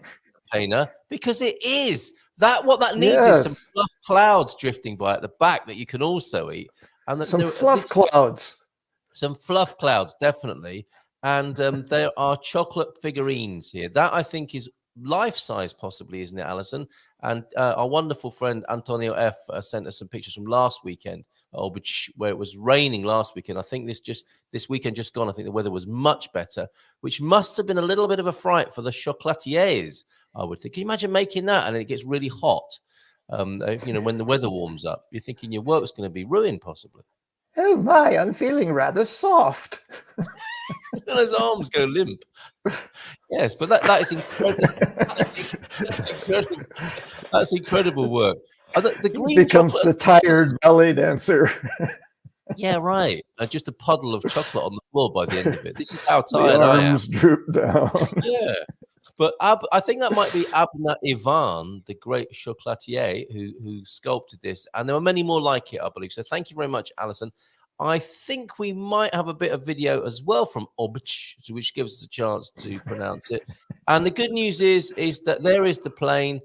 Pena, because it is. What that needs is some fluff clouds drifting by at the back that you can also eat. And some fluff clouds. Some fluff clouds, definitely. And there are chocolate figurines here. That I think is life-size, possibly, isn't it, Alison? And our wonderful friend Antonio F sent us some pictures from last weekend, where it was raining last weekend. I think this weekend just gone, I think the weather was much better, which must have been a little bit of a fright for the chocolatiers, I would think. Can you imagine making that and it gets really hot? When the weather warms up, you're thinking your work's going to be ruined, possibly. Oh my, I'm feeling rather soft. His arms go limp. Yes, but that is incredible. That's incredible. That's incredible work. The green becomes the tired ballet dancer. Yeah, right. Just a puddle of chocolate on the floor by the end of it. This is how tired the I am. Arms droop down. Yeah. But I think that might be Abna Ivan, the great chocolatier, who sculpted this. And there were many more like it, I believe. So thank you very much, Alison. I think we might have a bit of video as well from Obich, which gives us a chance to pronounce it. And the good news is that there is the plane.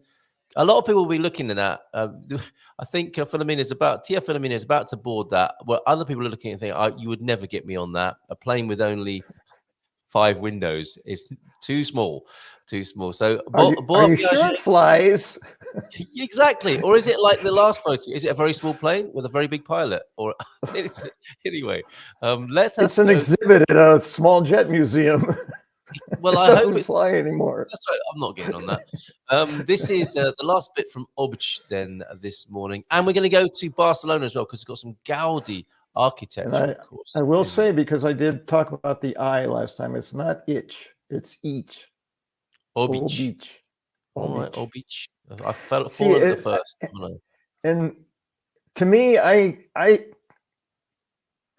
A lot of people will be looking at that. I think Tia Filomena is about to board that. Well, other people are looking and thinking, you would never get me on that. A plane with only 5 windows is too small. So, are you sure it flies? Exactly. Or is it like the last photo? Is it a very small plane with a very big pilot? Or anyway, it's an exhibit at a small jet museum. Well, I hope it's fly anymore. That's right. I'm not getting on that. This is the last bit from Obich then this morning, and we're going to go to Barcelona as well because it's got some Gaudi architecture, of course. I will say, because I did talk about the I last time, it's not itch, it's each. Obich. All right, Obich. I felt forward at the first. And to me, I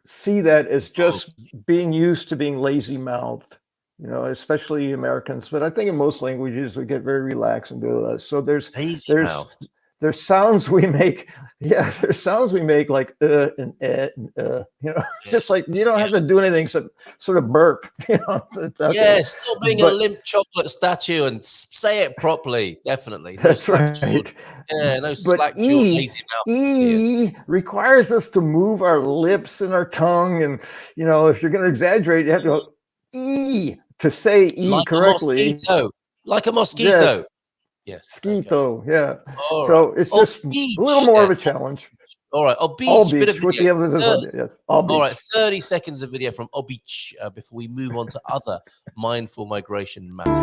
see that as just being used to being lazy-mouthed, especially Americans. But I think in most languages we get very relaxed and do that. So there's sounds we make. Yeah, there's sounds we make like and just like you don't have to do anything except sort of burp. Stop being a limp chocolate statue and say it properly. Definitely. That's right. Yeah, no slack jaw, lazy mouth. E requires us to move our lips and our tongue, and if you're going to exaggerate, you have to go E to say E like correctly. Like a mosquito. Yes. Yes. Mosquito, okay. yeah. All so right. it's just a little more of a challenge. All right. All beach, bit of with the emphasis on it, yes. All right. 30 seconds of video from Obich before we move on to other mindful migration matters.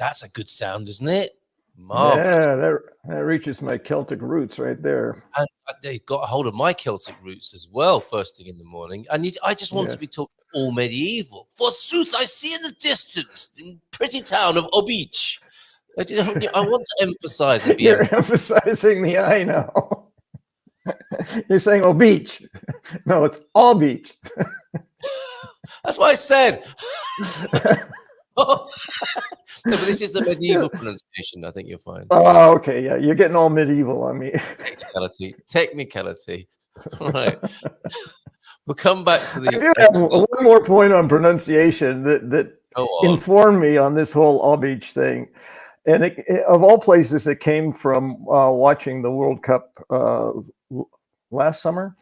That's a good sound, isn't it? Marvelous. Yeah, that reaches my Celtic roots right there. And they got a hold of my Celtic roots as well, first thing in the morning. And I just want to be talking all medieval. Forsooth, I see in the distance the pretty town of Obeach. I want to emphasize it. You're emphasizing the I now. You're saying oh beach. No, it's all beach. That's what I said. No, but this is the medieval pronunciation. I think you'll find. Oh, okay. Yeah, you're getting all medieval on me. Technicality. All right. We'll come back to the. I do have one more point on pronunciation that informed me on this whole all beach thing. And of all places, it came from watching the World Cup last summer.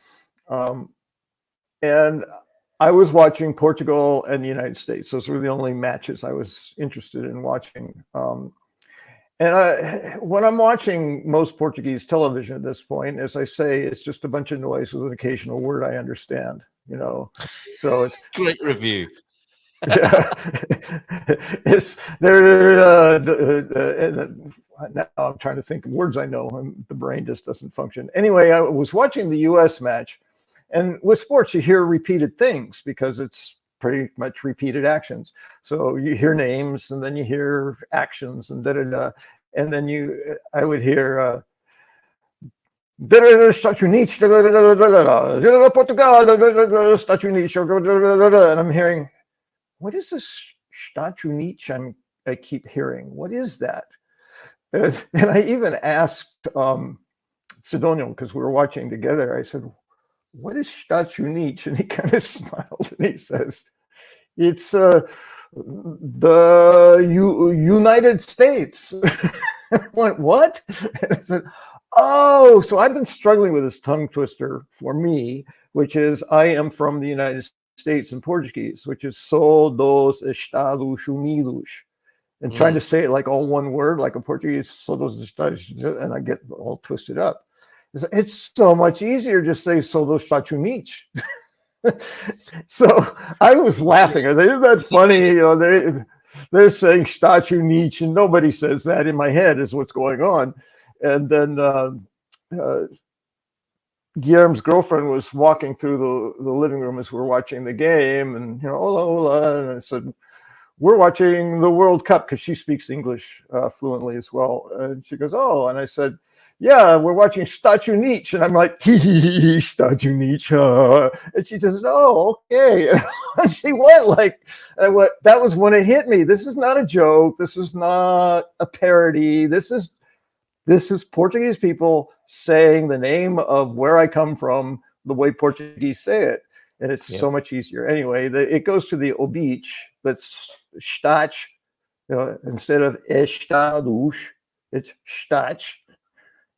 And I was watching Portugal and the United States. Those were the only matches I was interested in watching. When I'm watching most Portuguese television at this point, as I say, it's just a bunch of noise with an occasional word I understand, So it's great review. Yeah. It's there. Now I'm trying to think of words I know, and the brain just doesn't function. Anyway, I was watching the U.S. match, and with sports, you hear repeated things because it's pretty much repeated actions. So you hear names, and then you hear actions, and and then I would hear. And I'm hearing, what is this Statu Nietzsche I keep hearing? What is that? And I even asked Sidonio, because we were watching together, I said, what is Statu Nietzsche? And he kind of smiled and he says, it's the United States. I went, what? And I said, oh, so I've been struggling with this tongue twister for me, which is I am from the United States in Portuguese, which is sou dos Estados Unidos, and trying to say it like all one word, like a Portuguese, sou dos Estados, and I get all twisted up. It's so much easier to say sou dos Estados Unidos. So I was laughing. I said, isn't that funny? They're saying Estados Unidos, and nobody says that. In my head is what's going on. And then Guillermo's girlfriend was walking through the living room as we're watching the game, and hola, hola, and I said, we're watching the World Cup, because she speaks English fluently as well. And she goes, oh, and I said, yeah, we're watching Statu Nietzsche, and I'm like, Statu Nietzsche, and she says, oh, okay, and she went like, that was when it hit me. This is not a joke. This is not a parody. This is Portuguese people saying the name of where I come from the way Portuguese say it. And it's so much easier. Anyway, it goes to the obeach, that's stach, instead of estados, it's stach.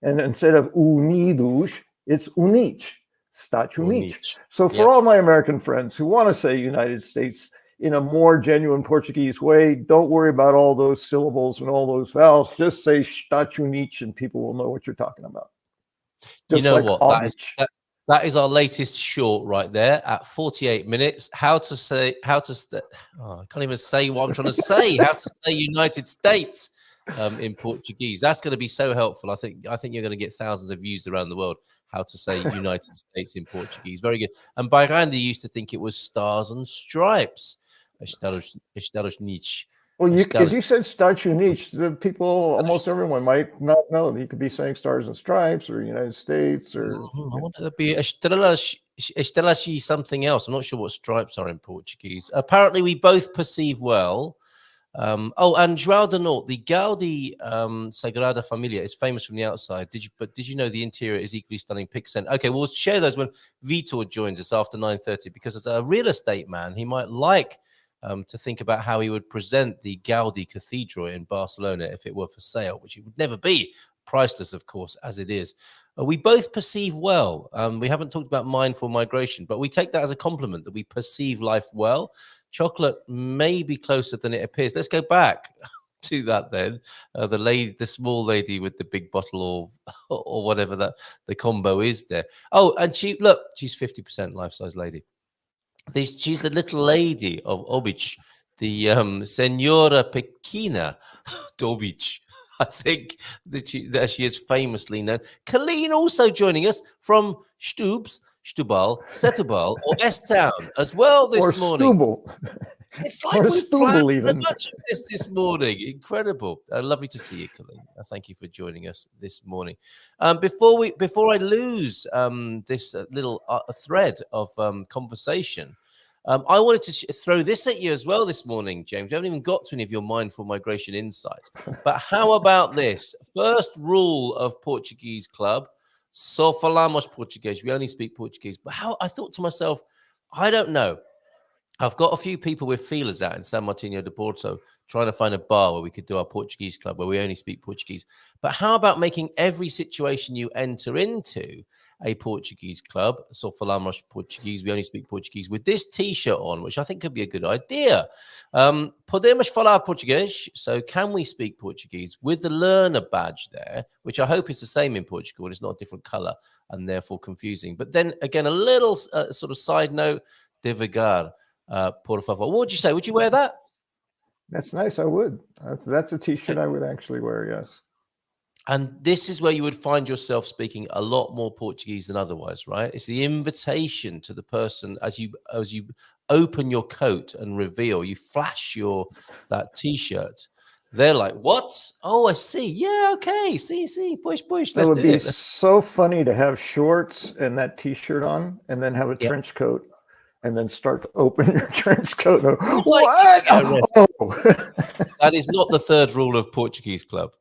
And instead of unidos, it's unidos, Statu Nietzsche. So for all my American friends who want to say United States in a more genuine Portuguese way, don't worry about all those syllables and all those vowels. Just say Statu Nietzsche and people will know what you're talking about. Just what? That is our latest short right there at 48 minutes. I can't even say what I'm trying to say. How to say United States in Portuguese. That's going to be so helpful. I think you're going to get thousands of views around the world. How to say United States in Portuguese. Very good. And Bairandi used to think it was Stars and Stripes. Estados Nietzsche. Well, if you said Statu Nietzsche, the people, almost everyone might not know. You could be saying Stars and Stripes or United States or. I want to be Estrelas something else. I'm not sure what stripes are in Portuguese. Apparently, we both perceive well. And João de Norte, the Gaudi Sagrada Familia is famous from the outside. Did you know the interior is equally stunning? Pixent. Okay, we'll share those when Vitor joins us after 9:30, because as a real estate man, he might like to think about how he would present the Gaudi Cathedral in Barcelona if it were for sale, which it would never be. Priceless, of course, as it is. We both perceive well. We haven't talked about mindful migration, but we take that as a compliment that we perceive life well. Chocolate may be closer than it appears. Let's go back to that then. The small lady with the big bottle, or whatever that the combo is there. Oh, and she's 50% life-size lady. She's the little lady of Obic, the Senora Pekina Dobic. I think that she is famously known. Colleen also joining us from Stubal, Setubal, or S-Town as well this morning. Stubble. It's like Or we planned Stubble so even. much of this morning. Incredible. Lovely to see you, Colleen. Thank you for joining us this morning. Before I lose this little thread of conversation, I wanted to throw this at you as well this morning, James. We haven't even got to any of your mindful migration insights. But how about this? First rule of Portuguese Club, só falamos português. We only speak Portuguese. But I thought to myself, I don't know. I've got a few people with feelers out in San Martino de Porto trying to find a bar where we could do our Portuguese club where we only speak Portuguese. But how about making every situation you enter into a Portuguese club? So falamos Portuguese, we only speak Portuguese, with this T-shirt on, which I think could be a good idea. Podemos falar português? So can we speak Portuguese with the learner badge there, which I hope is the same in Portugal. It's not a different color and therefore confusing. But then again, a little sort of side note, devagar. Por favor. What would you say? Would you wear that? That's nice. I would. That's a T-shirt I would actually wear. Yes. And this is where you would find yourself speaking a lot more Portuguese than otherwise, right? It's the invitation to the person as you open your coat and reveal, you flash that T-shirt. They're like, what? Oh, I see. Yeah, okay. See. Push. Let's do it. It would be so funny to have shorts and that T-shirt on, and then have a trench coat. And then start to open your trench coat. What? Oh. That is not the third rule of Portuguese Club.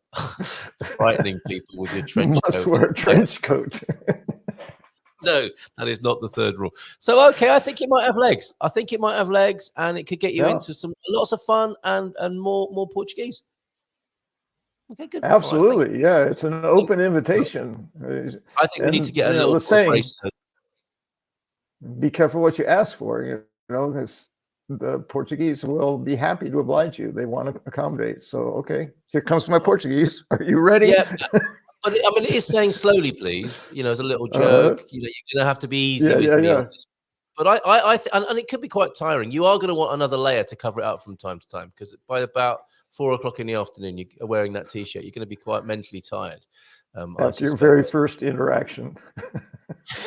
Frightening people with your trench coat. Must wear a trench coat. No, that is not the third rule. So, okay, I think it might have legs. And it could get you into lots of fun and more Portuguese. Okay, good. Absolutely, yeah. It's an open invitation. I think we need to get a little bracelet. Be careful what you ask for, because the Portuguese will be happy to oblige you. They want to accommodate. So, okay, here comes my Portuguese. Are you ready? Yeah, but I mean, it is saying slowly, please. As a little joke. You're going to have to be easy with me on this. But and it could be quite tiring. You are going to want another layer to cover it up from time to time, because by about 4 o'clock in the afternoon, you're wearing that T-shirt. You're going to be quite mentally tired. After your very first interaction.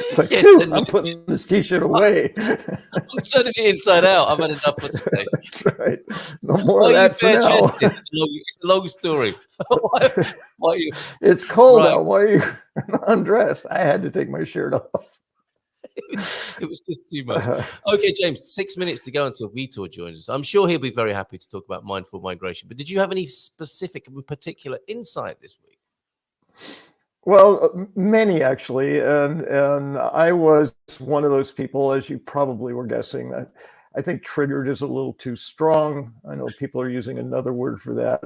It's like, I'm putting this T-shirt away. I'm turning it inside out. I've had enough for today. That's right. No more of that for now. It's a long story. Why are you? It's cold out. Why are you undressed? I had to take my shirt off. It was just too much. Okay, James, 6 minutes to go until Vitor joins us. I'm sure he'll be very happy to talk about mindful migration. But did you have any specific and particular insight this week? Well, many actually, and I was one of those people, as you probably were guessing, that I think triggered is a little too strong. I know people are using another word for that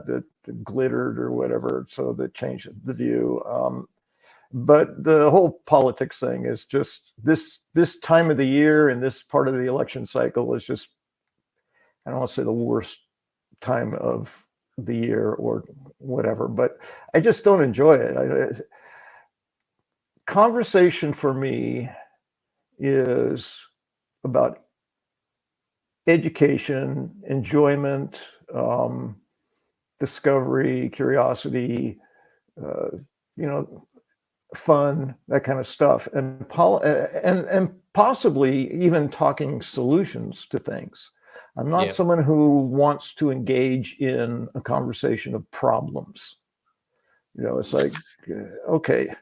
glittered or whatever, so that changed the view. But the whole politics thing is just this time of the year and this part of the election cycle is just, I don't want to say the worst time of the year or whatever, but I just don't enjoy it. Conversation for me is about education, enjoyment, discovery, curiosity, fun, that kind of stuff, and possibly even talking solutions to things. I'm not someone who wants to engage in a conversation of problems. It's like, okay,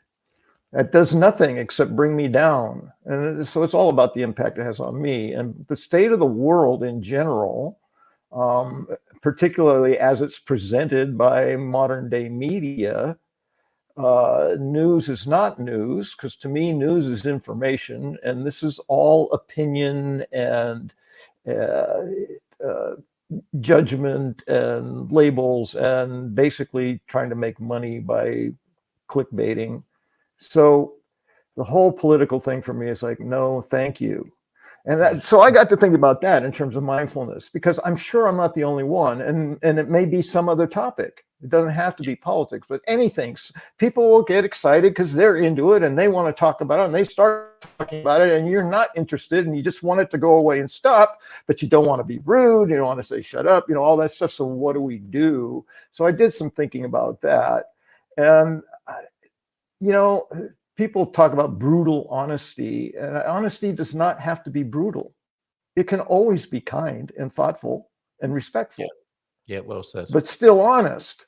that does nothing except bring me down. And so it's all about the impact it has on me. And the state of the world in general, particularly as it's presented by modern day media, news is not news, because to me, news is information. And this is all opinion and judgment and labels and basically trying to make money by clickbaiting. So the whole political thing for me is like, no, thank you. And so I got to think about that in terms of mindfulness, because I'm sure I'm not the only one, and it may be some other topic. It doesn't have to be politics, but anything. People will get excited because they're into it and they want to talk about it, and they start talking about it, and you're not interested and you just want it to go away and stop, but you don't want to be rude. You don't want to say, shut up, all that stuff. So what do we do? So I did some thinking about that. And, people talk about brutal honesty, and honesty does not have to be brutal. It can always be kind and thoughtful and respectful. Yeah, well said. But still honest.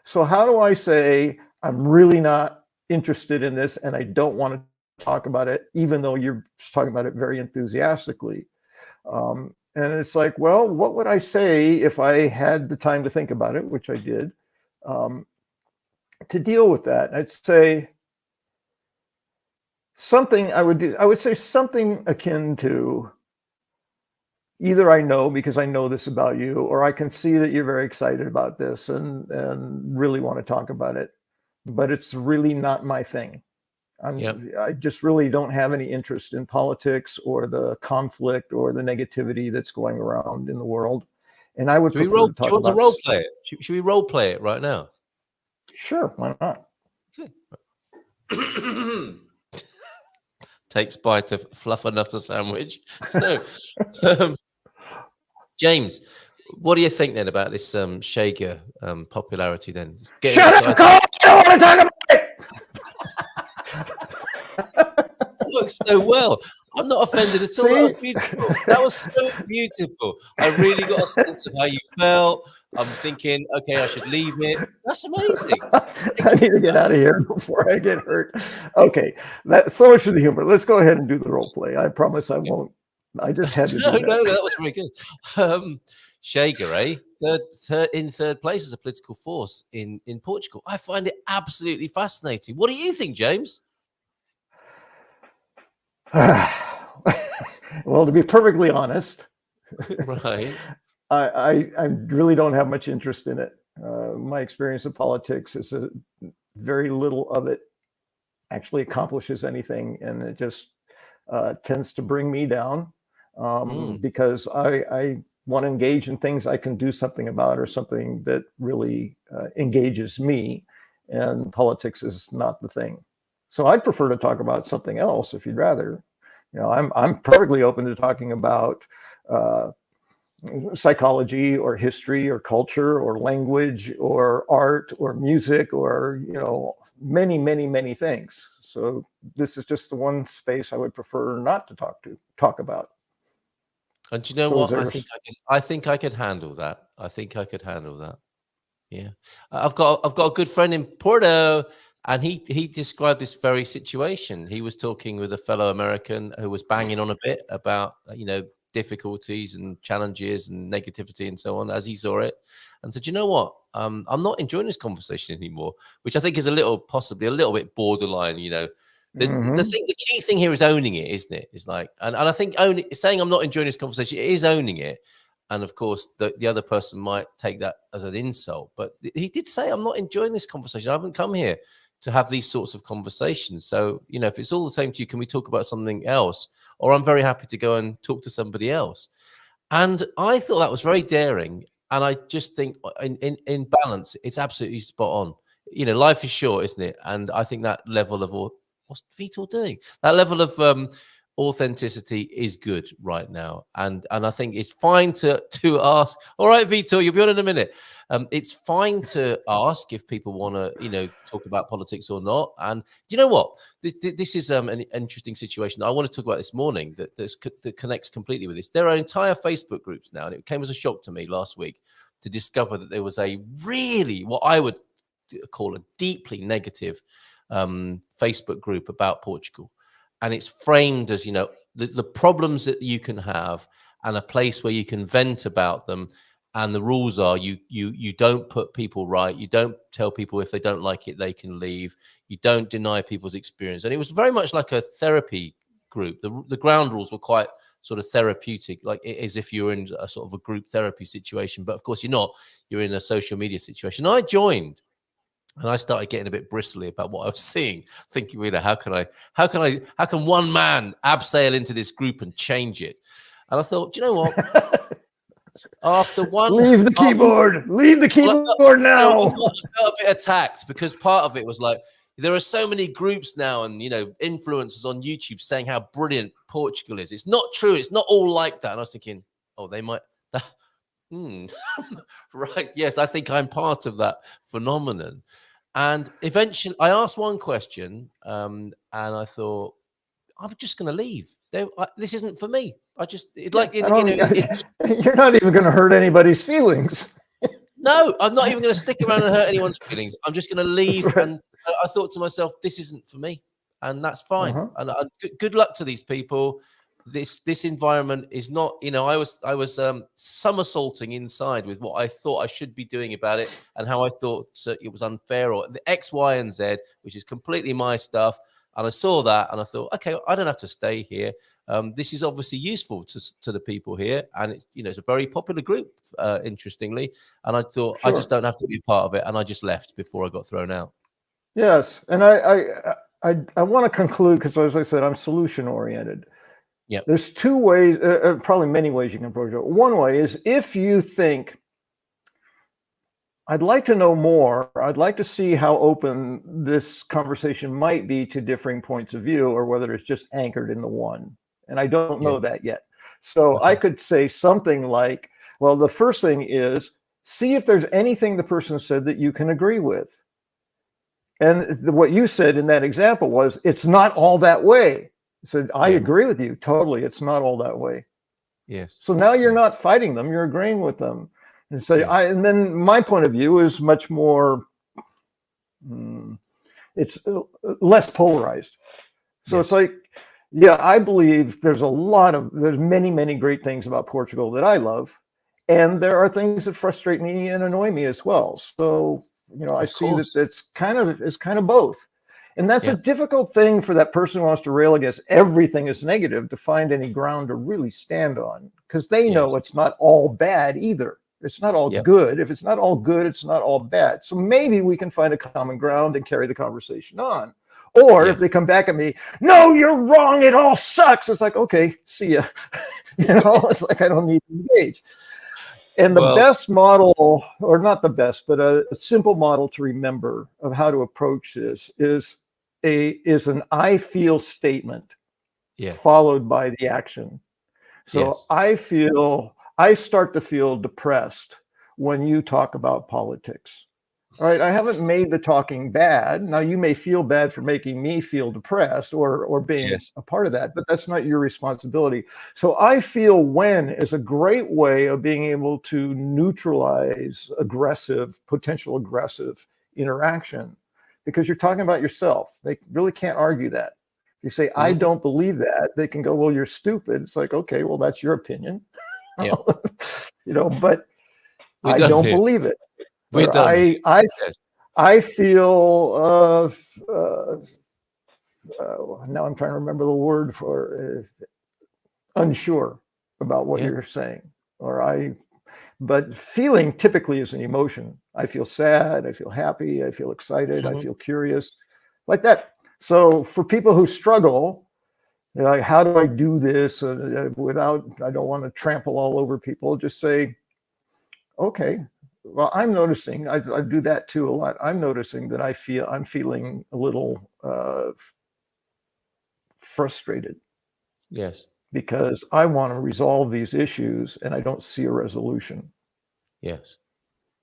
So how do I say I'm really not interested in this and I don't want to talk about it, even though you're talking about it very enthusiastically? And it's like, well, what would I say if I had the time to think about it, which I did, to deal with that? I'd say something I would say something akin to, either I know because I know this about you, or I can see that you're very excited about this and really want to talk about it, but it's really not my thing. I just really don't have any interest in politics or the conflict or the negativity that's going around in the world. And I would Should we role play it? Should we role play it right now? Sure, why not? Okay. Takes bite of fluffernutter sandwich. No. James, what do you think then about this Shager popularity then? Shut up, Carl! I don't want to talk about it! It looks so well. I'm not offended at all. That was beautiful. That was so beautiful. I really got a sense of how you felt. I'm thinking, okay, I should leave it. That's amazing. I need to get out of here before I get hurt. Okay, that's so much for the humor. Let's go ahead and do the role play. I promise I won't. I just had to do that. No, that was very good. Shager, in third place as a political force in Portugal. I find it absolutely fascinating. What do you think, James? Well, to be perfectly honest, right, I really don't have much interest in it. My experience of politics is very little of it actually accomplishes anything, and it just tends to bring me down because I want to engage in things I can do something about, or something that really engages me, and politics is not the thing. So I'd prefer to talk about something else if you'd rather. I'm perfectly open to talking about psychology or history or culture or language or art or music or, many, many, many things. So this is just the one space I would prefer not to talk about. And do you know what? I think I could handle that. I think I could handle that. Yeah. I've got a good friend in Porto, and he described this very situation. He was talking with a fellow American who was banging on a bit about, difficulties and challenges and negativity and so on as he saw it, and said, you know what? I'm not enjoying this conversation anymore, which I think is possibly a little bit borderline. The key thing here is owning it, isn't it? It's like, and I think saying I'm not enjoying this conversation is owning it. And of course, the other person might take that as an insult. But he did say, I'm not enjoying this conversation. I haven't come here to have these sorts of conversations. So, if it's all the same to you, can we talk about something else? Or I'm very happy to go and talk to somebody else. And I thought that was very daring. And I just think in balance, it's absolutely spot on. Life is short, isn't it? And I think that level of, what's Vitor doing? That level of authenticity is good right now, and I think it's fine to ask. All right, Vitor, you'll be on in a minute. It's fine to ask if people want to talk about politics or not. And you know what? This is an interesting situation that I want to talk about this morning that connects completely with this. There are entire Facebook groups now, and it came as a shock to me last week to discover that there was a really, what I would call a deeply negative Facebook group about Portugal. And it's framed as, the problems that you can have and a place where you can vent about them. And the rules are you don't put people right. You don't tell people if they don't like it, they can leave. You don't deny people's experience. And it was very much like a therapy group. The ground rules were quite sort of therapeutic, like as if you were in a sort of a group therapy situation. But of course, you're not. You're in a social media situation. I joined. And I started getting a bit bristly about what I was seeing, thinking, how can one man abseil into this group and change it? And I thought, do you know what? After one, leave the keyboard. Leave the keyboard now. I felt a bit attacked because part of it was like there are so many groups now and influencers on YouTube saying how brilliant Portugal is. It's not true. It's not all like that. And I was thinking, oh, they might. Right. Yes, I think I'm part of that phenomenon. And eventually, I asked one question, and I thought, I'm just going to leave. This isn't for me. You're not even going to hurt anybody's feelings. No, I'm not even going to stick around and hurt anyone's feelings. I'm just going to leave. Right. And I thought to myself, this isn't for me, and that's fine. And good luck to these people. This environment is not. I was somersaulting inside with what I thought I should be doing about it, and how I thought it was unfair, or the X, Y, and Z, which is completely my stuff. And I saw that, and I thought, okay, I don't have to stay here. This is obviously useful to the people here, and it's a very popular group, interestingly. And I thought, I just don't have to be a part of it, and I just left before I got thrown out. Yes, and I want to conclude because, as I said, I'm solution oriented. Yeah, there's two ways, probably many ways you can approach it. One way is if you think, I'd like to know more. I'd like to see how open this conversation might be to differing points of view, or whether it's just anchored in the one. And I don't know that yet. So I could say something like, well, the first thing is see if there's anything the person said that you can agree with. And what you said in that example was, it's not all that way. I said, I agree with you totally. It's not all that way. Yes. So now you're not fighting them. You're agreeing with them. And so and then my point of view is much more, it's less polarized. So it's like, I believe there's many, many great things about Portugal that I love. And there are things that frustrate me and annoy me as well. So, I see that it's kind of both. And that's a difficult thing for that person who wants to rail against everything is negative to find any ground to really stand on, because they know it's not all bad either. It's not all good. If it's not all good, it's not all bad. So maybe we can find a common ground and carry the conversation on. Or if they come back at me, no, you're wrong. It all sucks. It's like, okay, see ya. It's like I don't need to engage. And the best model, or not the best, but a simple model to remember of how to approach this is an I feel statement followed by the action. So I start to feel depressed when you talk about politics. All right, I haven't made the talking bad. Now, you may feel bad for making me feel depressed or being a part of that, but that's not your responsibility. So I feel when is a great way of being able to neutralize potential aggressive interaction, because you're talking about yourself. They really can't argue that. You say, I don't believe that. They can go, well, you're stupid. It's like, okay, well, that's your opinion. But I don't believe it. I feel now I'm trying to remember the word for unsure about what you're saying, but feeling typically is an emotion. I feel sad, I feel happy, I feel excited, I feel curious, like that. So for people who struggle, like, how do I do this without, I don't want to trample all over people, just say, okay, well, I'm noticing, I do that too a lot. I'm noticing that I'm feeling a little frustrated. Yes. Because I want to resolve these issues and I don't see a resolution. Yes.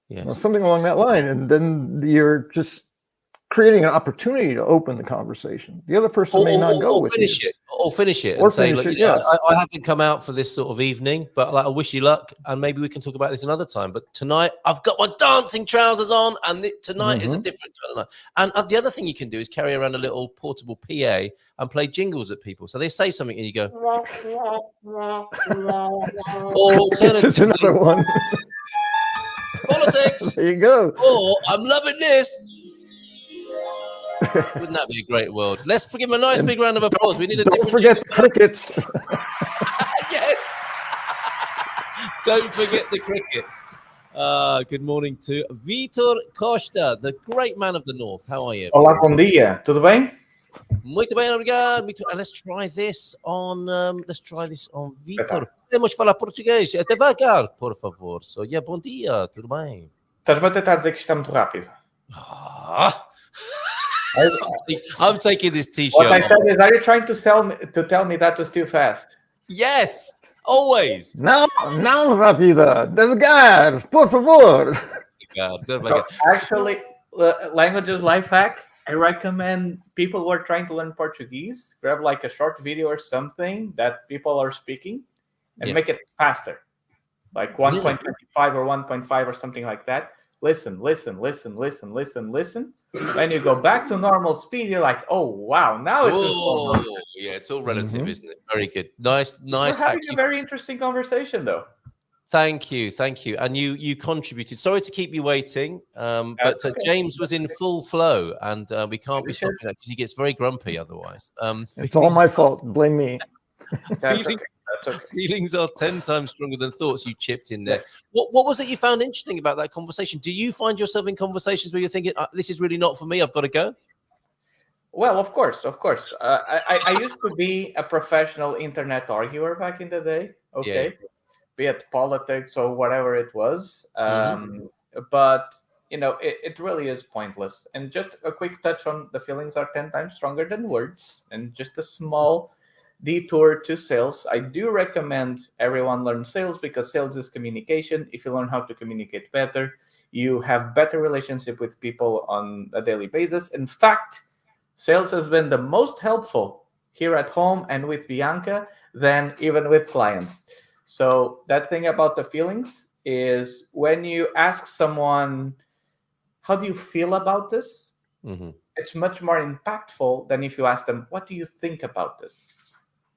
Yes. Well, something along that line. And then you're just creating an opportunity to open the conversation. The other person may not go with finish you. it, or finish it, or and say, finish look, it, I haven't come out for this sort of evening, but I wish you luck, and maybe we can talk about this another time. But tonight, I've got my dancing trousers on, and tonight is a different kind of night. And the other thing you can do is carry around a little portable PA and play jingles at people. So they say something, and you go, It's another one. Politics. There you go. Or I'm loving this. Wouldn't that be a great world? Let's give him a nice big round of applause. We need a Don't forget the crickets. Yes. Don't forget the crickets. Good morning to Vitor Costa, the great man of the North. How are you? Olá, bom dia. Tudo bem? Muito bem, obrigado. And let's try this on Vitor. Vamos falar português. Devagar, por favor. So, yeah, bom dia, tudo bem? Estás-me a tentar dizer que isto é muito rápido. I'm taking this t-shirt. What I said is, are you trying to tell me that was too fast? Yes, always. Não, rápida. Devagar, por favor. So actually, languages life hack. I recommend people who are trying to learn Portuguese grab like a short video or something that people are speaking and make it faster, like 1.25 or 1.5 or something like that. Listen. When you go back to normal speed, you're like, oh wow, now it's a slow motion. Yeah, it's all relative, isn't it? Very good. Nice. We're having a very interesting conversation, though. Thank you. And you contributed. Sorry to keep you waiting, but James was in full flow, and we can't be stopping that because he gets very grumpy otherwise. It's all my fault. Blame me. That's okay. Feelings are 10 times stronger than thoughts. You chipped in there. Yes. What was it you found interesting about that conversation? Do you find yourself in conversations where you're thinking, this is really not for me, I've got to go? Well, of course. I used to be a professional internet arguer back in the day. Okay. Yeah. Be it politics or whatever it was. But, it really is pointless. And just a quick touch on the feelings are 10 times stronger than words. And just a small detour to sales. I do recommend everyone learn sales because sales is communication. If you learn how to communicate better, you have better relationship with people on a daily basis. In fact, sales has been the most helpful here at home and with Bianca than even with clients. So that thing about the feelings is when you ask someone, how do you feel about this? It's much more impactful than if you ask them, what do you think about this?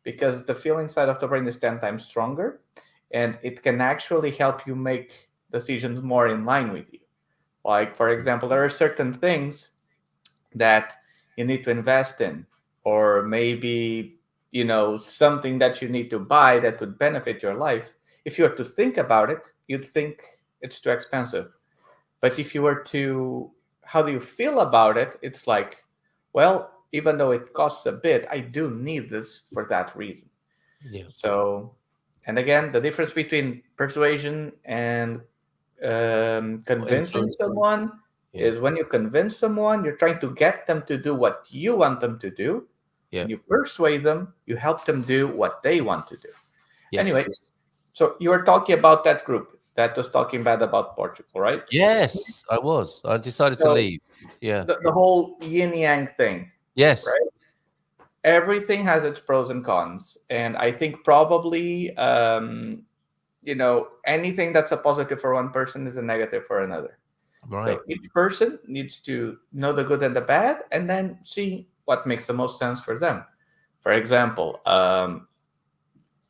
Because the feeling side of the brain is 10 times stronger, and it can actually help you make decisions more in line with you. Like, for example, there are certain things that you need to invest in, or maybe something that you need to buy that would benefit your life. If you were to think about it, you'd think it's too expensive. But if you were to, how do you feel about it? It's like, well, even though it costs a bit, I do need this for that reason. Yeah. So, and again, the difference between persuasion and convincing someone is when you convince someone, you're trying to get them to do what you want them to do. Yeah. You persuade them, you help them do what they want to do. Yes. Anyways, so you were talking about that group that was talking bad about Portugal, right? Yes, I was. I decided to leave. Yeah. The whole yin-yang thing. Yes. Right? Everything has its pros and cons. And I think probably, anything that's a positive for one person is a negative for another. Right. So each person needs to know the good and the bad and then see what makes the most sense for them. For example,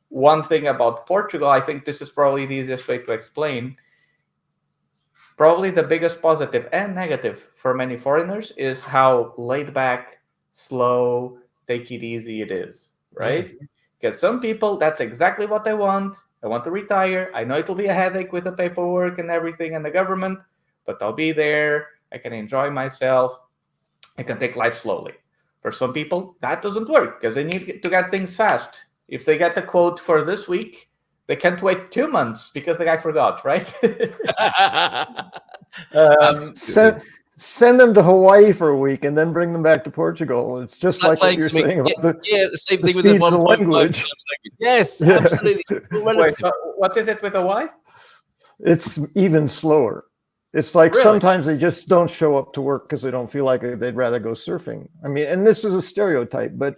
one thing about Portugal, I think this is probably the easiest way to explain. Probably the biggest positive and negative for many foreigners is how laid back, slow, take it easy it is, right? Because some people, that's exactly what they want. I want to retire. I know it'll be a headache with the paperwork and everything and the government, but I'll be there. I can enjoy myself. I can take life slowly. For some people, that doesn't work because they need to get things fast. If they get the quote for this week, they can't wait 2 months because the guy forgot, right? Send them to Hawaii for a week and then bring them back to Portugal. It's just like what you're saying about the same thing with the 1.5 language. Yes, absolutely. Wait, what is it with Hawaii? It's even slower. It's like sometimes they just don't show up to work because they don't feel like it. They'd rather go surfing. I mean, and this is a stereotype, but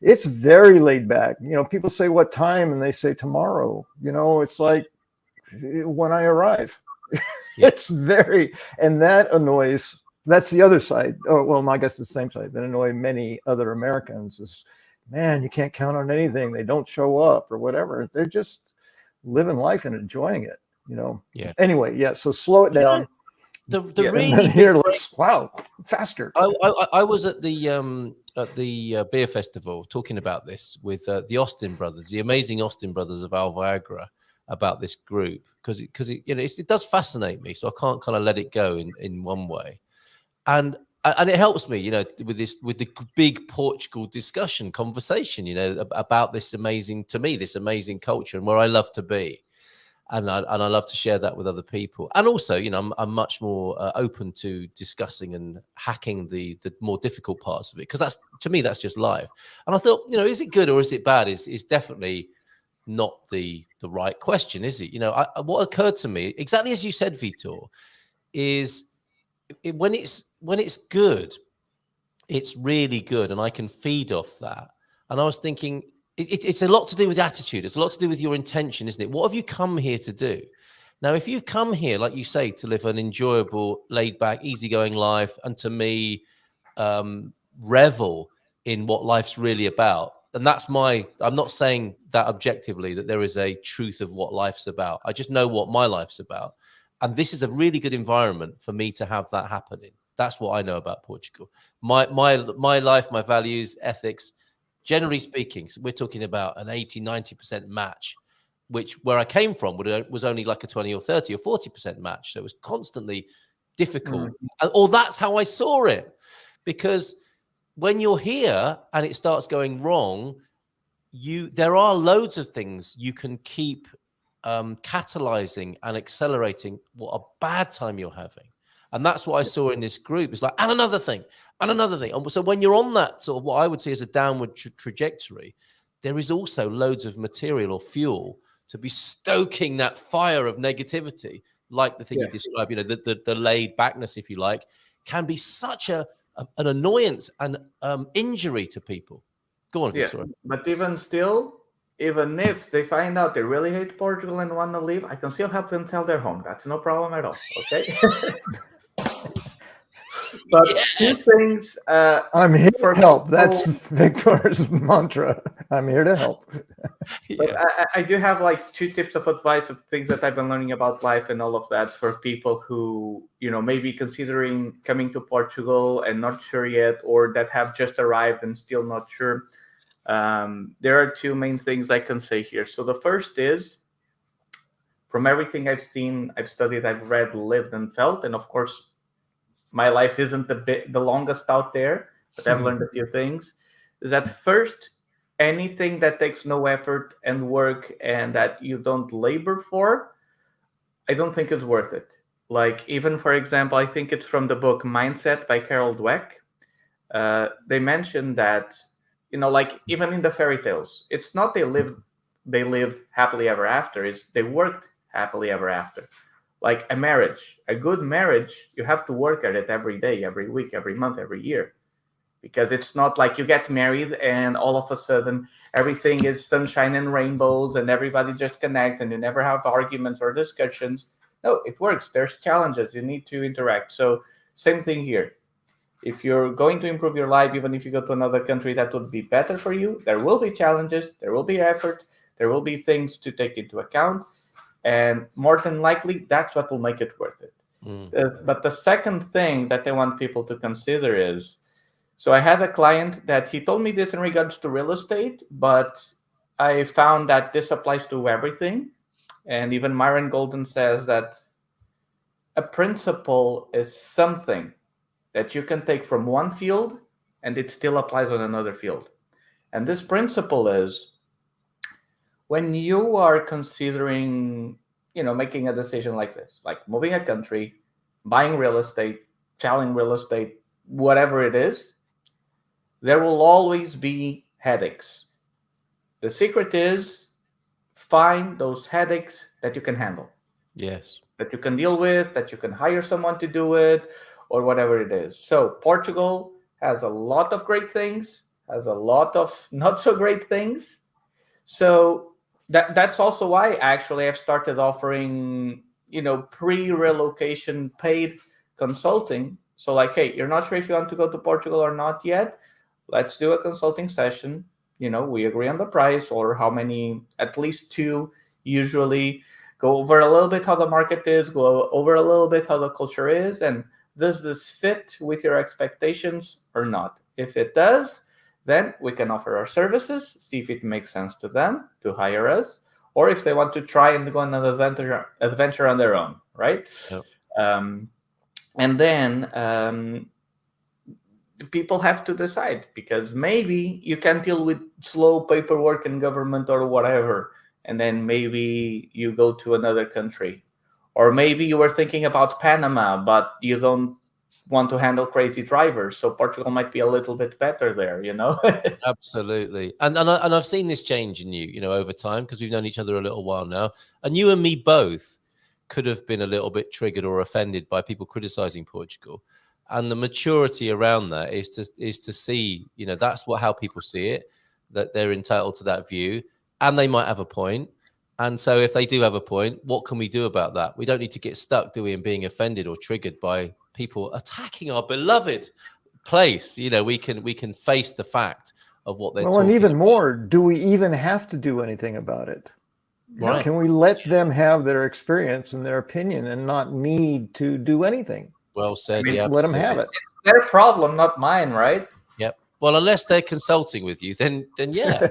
it's very laid back. People say what time and they say tomorrow. It's like when I arrive. It's very, and that annoys, that's the other side. Oh, well, I guess the same side that annoy many other Americans is, man, you can't count on anything. They don't show up or whatever. They're just living life and enjoying it, Yeah. Anyway, so slow it down. Really here, wow, faster. I was at the beer festival talking about this with the Austin brothers, the amazing Austin brothers of Alviagra, about this group because it does fascinate me, so I can't kind of let it go in one way. And and it helps me, with the big Portugal conversation, about this amazing culture and where I love to be. And I love to share that with other people. And also, I'm much more open to discussing and hacking the more difficult parts of it, because to me that's just life. And I thought, is it good or is it bad? Is definitely not the right question, is it? What occurred to me, exactly as you said, Vitor, is when it's good, it's really good, and I can feed off that. And I was thinking, it's a lot to do with attitude. It's a lot to do with your intention, isn't it? What have you come here to do? Now, if you've come here, like you say, to live an enjoyable, laid-back, easygoing life, and to me, revel in what life's really about, and I'm not saying that objectively, that there is a truth of what life's about. I just know what my life's about. And this is a really good environment for me to have that happening. That's what I know about Portugal. My life, my values, ethics, generally speaking, we're talking about an 80, 90% match, which where I came from was only like a 20 or 30 or 40% match. So it was constantly difficult. Or that's how I saw it. Because when you're here and it starts going wrong, there are loads of things you can keep catalyzing and accelerating what a bad time you're having. And that's what I saw in this group. It's like, and another thing, and another thing. And so when you're on that sort of what I would see as a downward trajectory, there is also loads of material or fuel to be stoking that fire of negativity, like the thing you described, the laid backness, if you like, can be such an annoyance and injury to people. Go on, sorry. But even still, even if they find out they really hate Portugal and want to leave, I can still help them sell their home. That's no problem at all. Okay. But two things. I'm here to help. That's Victor's mantra. I'm here to help. But I do have like 2 tips of advice of things that I've been learning about life and all of that for people who, may be considering coming to Portugal and not sure yet, or that have just arrived and still not sure. There are 2 main things I can say here. So the first is, from everything I've seen, I've studied, I've read, lived, and felt, and of course, my life isn't the longest out there, but I've learned a few things. Is that first, anything that takes no effort and work and that you don't labor for, I don't think is worth it. Like, even, for example, I think it's from the book Mindset by Carol Dweck. They mentioned that, like even in the fairy tales, it's not they live happily ever after. It's they worked happily ever after. Like a good marriage, you have to work at it every day, every week, every month, every year. Because it's not like you get married and all of a sudden everything is sunshine and rainbows and everybody just connects and you never have arguments or discussions. No, it works. There's challenges. You need to interact. So same thing here. If you're going to improve your life, even if you go to another country that would be better for you, there will be challenges, there will be effort, there will be things to take into account. And more than likely, that's what will make it worth it. But the second thing that I want people to consider is, so I had a client that he told me this in regards to real estate, but I found that this applies to everything. And even Myron Golden says that a principle is something that you can take from one field and it still applies on another field. And this principle is, when you are considering, making a decision like this, like moving a country, buying real estate, selling real estate, whatever it is, there will always be headaches. The secret is find those headaches that you can handle. Yes. That you can deal with, that you can hire someone to do it, or whatever it is. So Portugal has a lot of great things, has a lot of not so great things. So that's also why actually I've started offering, pre-relocation paid consulting. So like, hey, you're not sure if you want to go to Portugal or not yet. Let's do a consulting session. We agree on the price or how many, at least 2 usually, go over a little bit how the market is, go over a little bit how the culture is, and does this fit with your expectations or not? If it does, then we can offer our services, see if it makes sense to them to hire us, or if they want to try and go on an adventure on their own, right? Yep. And then people have to decide, because maybe you can deal with slow paperwork and government or whatever, and then maybe you go to another country. Or maybe you were thinking about Panama, but you don't want to handle crazy drivers, so Portugal might be a little bit better there, you know? Absolutely. And I've seen this change in you, over time, because we've known each other a little while now. And you and me both could have been a little bit triggered or offended by people criticizing Portugal. And the maturity around that is to see, that's how people see it, that they're entitled to that view, and they might have a point. And so if they do have a point, what can we do about that? We don't need to get stuck, do we, in being offended or triggered by people attacking our beloved place. We can face the fact of what they're talking and even about. more, do we even have to do anything about it? Right. Can we let them have their experience and their opinion and not need to do anything? Well said. Let them have it. It's their problem, not mine, right? Yep. Well, unless they're consulting with you, then yeah.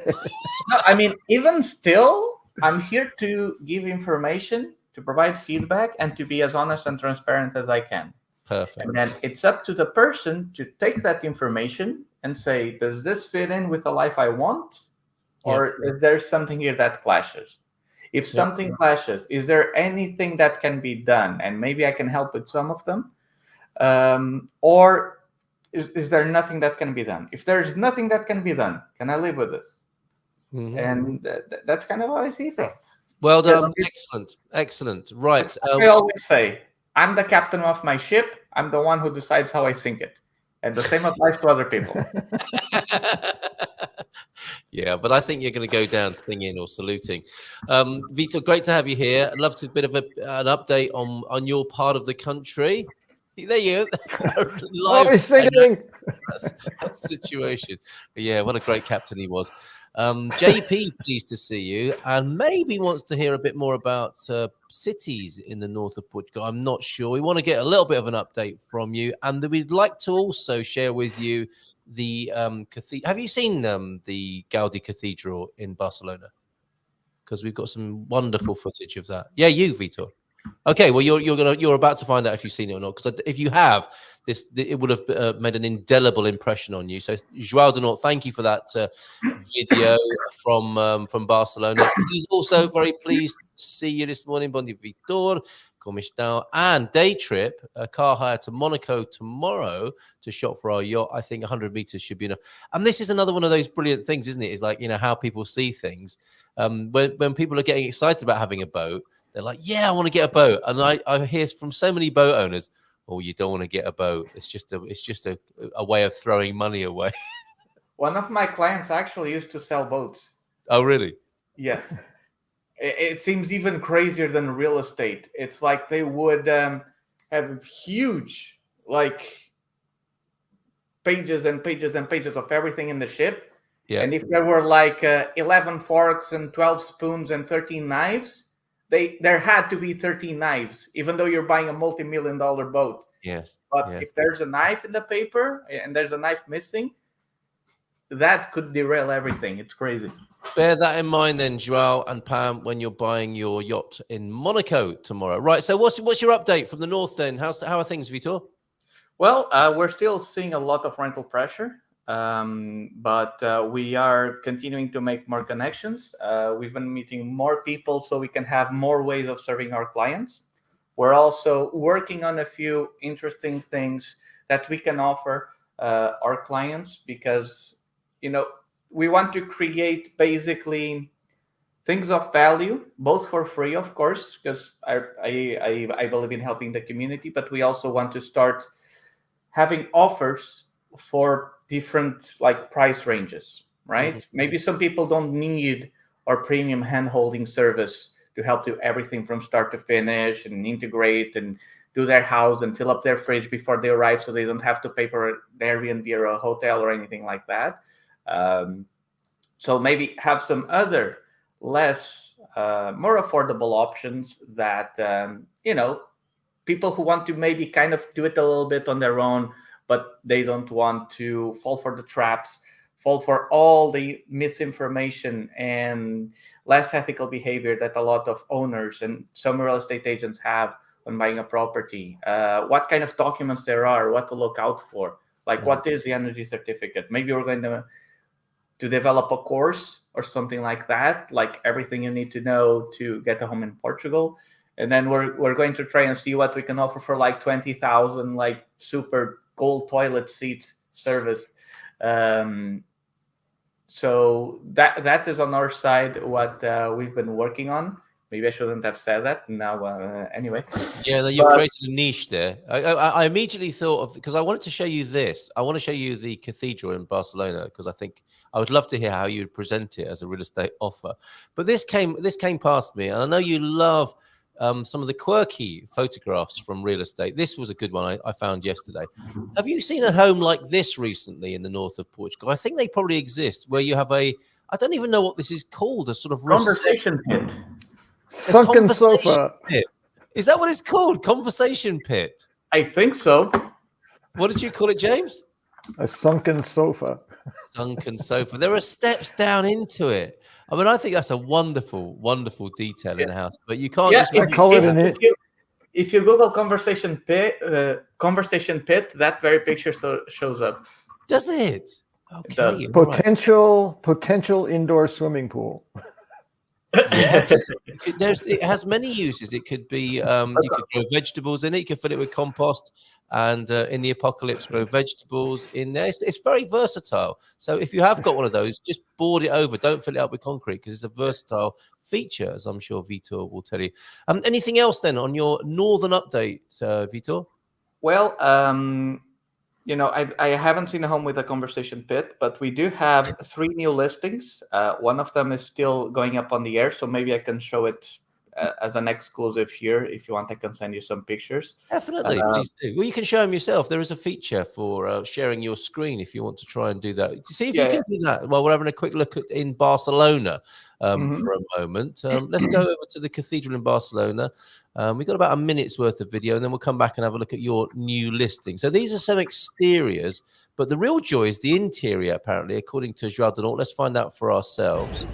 No, I mean, even still, I'm here to give information, to provide feedback, and to be as honest and transparent as I can. Perfect. And then it's up to the person to take that information and say, does this fit in with the life I want? Or is there something here that clashes? If something clashes, is there anything that can be done? And maybe I can help with some of them. Or is there nothing that can be done? If there's nothing that can be done, can I live with this? Mm-hmm. And that's kind of how I see things. Well done. Excellent. Right. I always say, I'm the captain of my ship. I'm the one who decides how I sink it. And the same applies to other people. Yeah, but I think you're going to go down singing or saluting. Vitor, great to have you here. I'd love to a bit of an update on your part of the country. There you go. Live singing. That situation. Yeah, what a great captain he was. JP, pleased to see you, and maybe wants to hear a bit more about cities in the north of Portugal. I'm not sure. We want to get a little bit of an update from you, and we'd like to also share with you the cathedral. Have you seen the Gaudi Cathedral in Barcelona? Because we've got some wonderful footage of that. Yeah, you, Vitor. Okay, well, you're about to find out if you've seen it or not. Because if you have, it would have made an indelible impression on you. So, João de Norte, thank you for that video from Barcelona. He's also very pleased to see you this morning. Bom dia, Vitor. Como está? And day trip, a car hire to Monaco tomorrow to shop for our yacht. I think 100 meters should be enough. And this is another one of those brilliant things, isn't it? It's like, how people see things. When people are getting excited about having a boat, they're like, yeah, I want to get a boat. And I hear from so many boat owners, oh, you don't want to get a boat. It's just a way of throwing money away. One of my clients actually used to sell boats. Oh, really? Yes. It seems even crazier than real estate. It's like they would have huge, pages and pages and pages of everything in the ship. Yeah. And if there were 11 forks and 12 spoons and 13 knives, there had to be 13 knives, even though you're buying a multi-million-dollar boat. Yes. But if there's a knife in the paper and there's a knife missing, that could derail everything. It's crazy. Bear that in mind then, João and Pam, when you're buying your yacht in Monaco tomorrow. Right, so what's your update from the north then? How are things, Vitor? Well, we're still seeing a lot of rental pressure, but we are continuing to make more connections. We've been meeting more people so we can have more ways of serving our clients. We're also working on a few interesting things that we can offer our clients because, we want to create basically things of value, both for free, of course, because I believe in helping the community, but we also want to start having offers for different price ranges, right? Mm-hmm. Maybe some people don't need our premium hand-holding service to help do everything from start to finish and integrate and do their house and fill up their fridge before they arrive so they don't have to pay for an Airbnb or a hotel or anything like that. So maybe have some other less, more affordable options that, people who want to maybe kind of do it a little bit on their own, but they don't want to fall for the traps, fall for all the misinformation and less ethical behavior that a lot of owners and some real estate agents have when buying a property, what kind of documents there are, what to look out for, Like, what is the energy certificate? Maybe we're going to develop a course or something like that, like everything you need to know to get a home in Portugal. And then we're going to try and see what we can offer for like 20,000, like super gold toilet seat service. So that is on our side what we've been working on. Maybe I shouldn't have said that. Now, anyway. Yeah, you created a niche there. I immediately thought of, because I wanted to show you this. I want to show you the cathedral in Barcelona, because I think I would love to hear how you would present it as a real estate offer. But this came past me, and I know you love some of the quirky photographs from real estate. This was a good one I found yesterday. Have you seen a home like this recently in the north of Portugal? I think they probably exist, where you have I don't even know what this is called, a sort of conversation pit. Sunken sofa. Pit. Is that what it's called? Conversation pit? I think so. What did you call it, James? A sunken sofa. Sunken sofa. There are steps down into it. I mean, I think that's a wonderful, wonderful detail in a house. But you can't just call it an it. If you Google conversation pit, that very picture shows up. Does it? Okay. It does. Potential indoor swimming pool. Yes, it has many uses. It could be you could grow vegetables in it. You could fill it with compost, and in the apocalypse, grow vegetables in there. It's very versatile. So if you have got one of those, just board it over. Don't fill it up with concrete, because it's a versatile feature, as I'm sure Vitor will tell you. Anything else then on your northern update, Vitor? Well, I haven't seen a home with a conversation pit, but we do have 3 new listings. One of them is still going up on the air, so maybe I can show it as an exclusive here. If you want, I can send you some pictures. Definitely, please do. Well, you can show them yourself. There is a feature for sharing your screen if you want to try and do that. See if you can do that while we're having a quick look in Barcelona for a moment. Let's go over to the cathedral in Barcelona. We've got about a minute's worth of video, and then we'll come back and have a look at your new listing. So these are some exteriors, but the real joy is the interior, apparently, according to João de Norte. Let's find out for ourselves.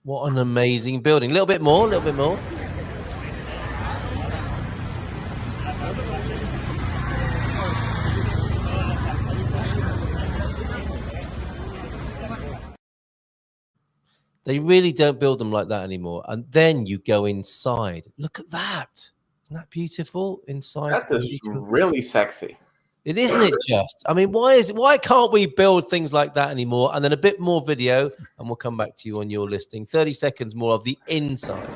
What an amazing building. A little bit more, a little bit more. They really don't build them like that anymore. And then you go inside. Look at that. Isn't that beautiful? Inside. That is really sexy. It isn't it just? I mean, why can't we build things like that anymore? And then a bit more video, and we'll come back to you on your listing. 30 seconds more of the inside.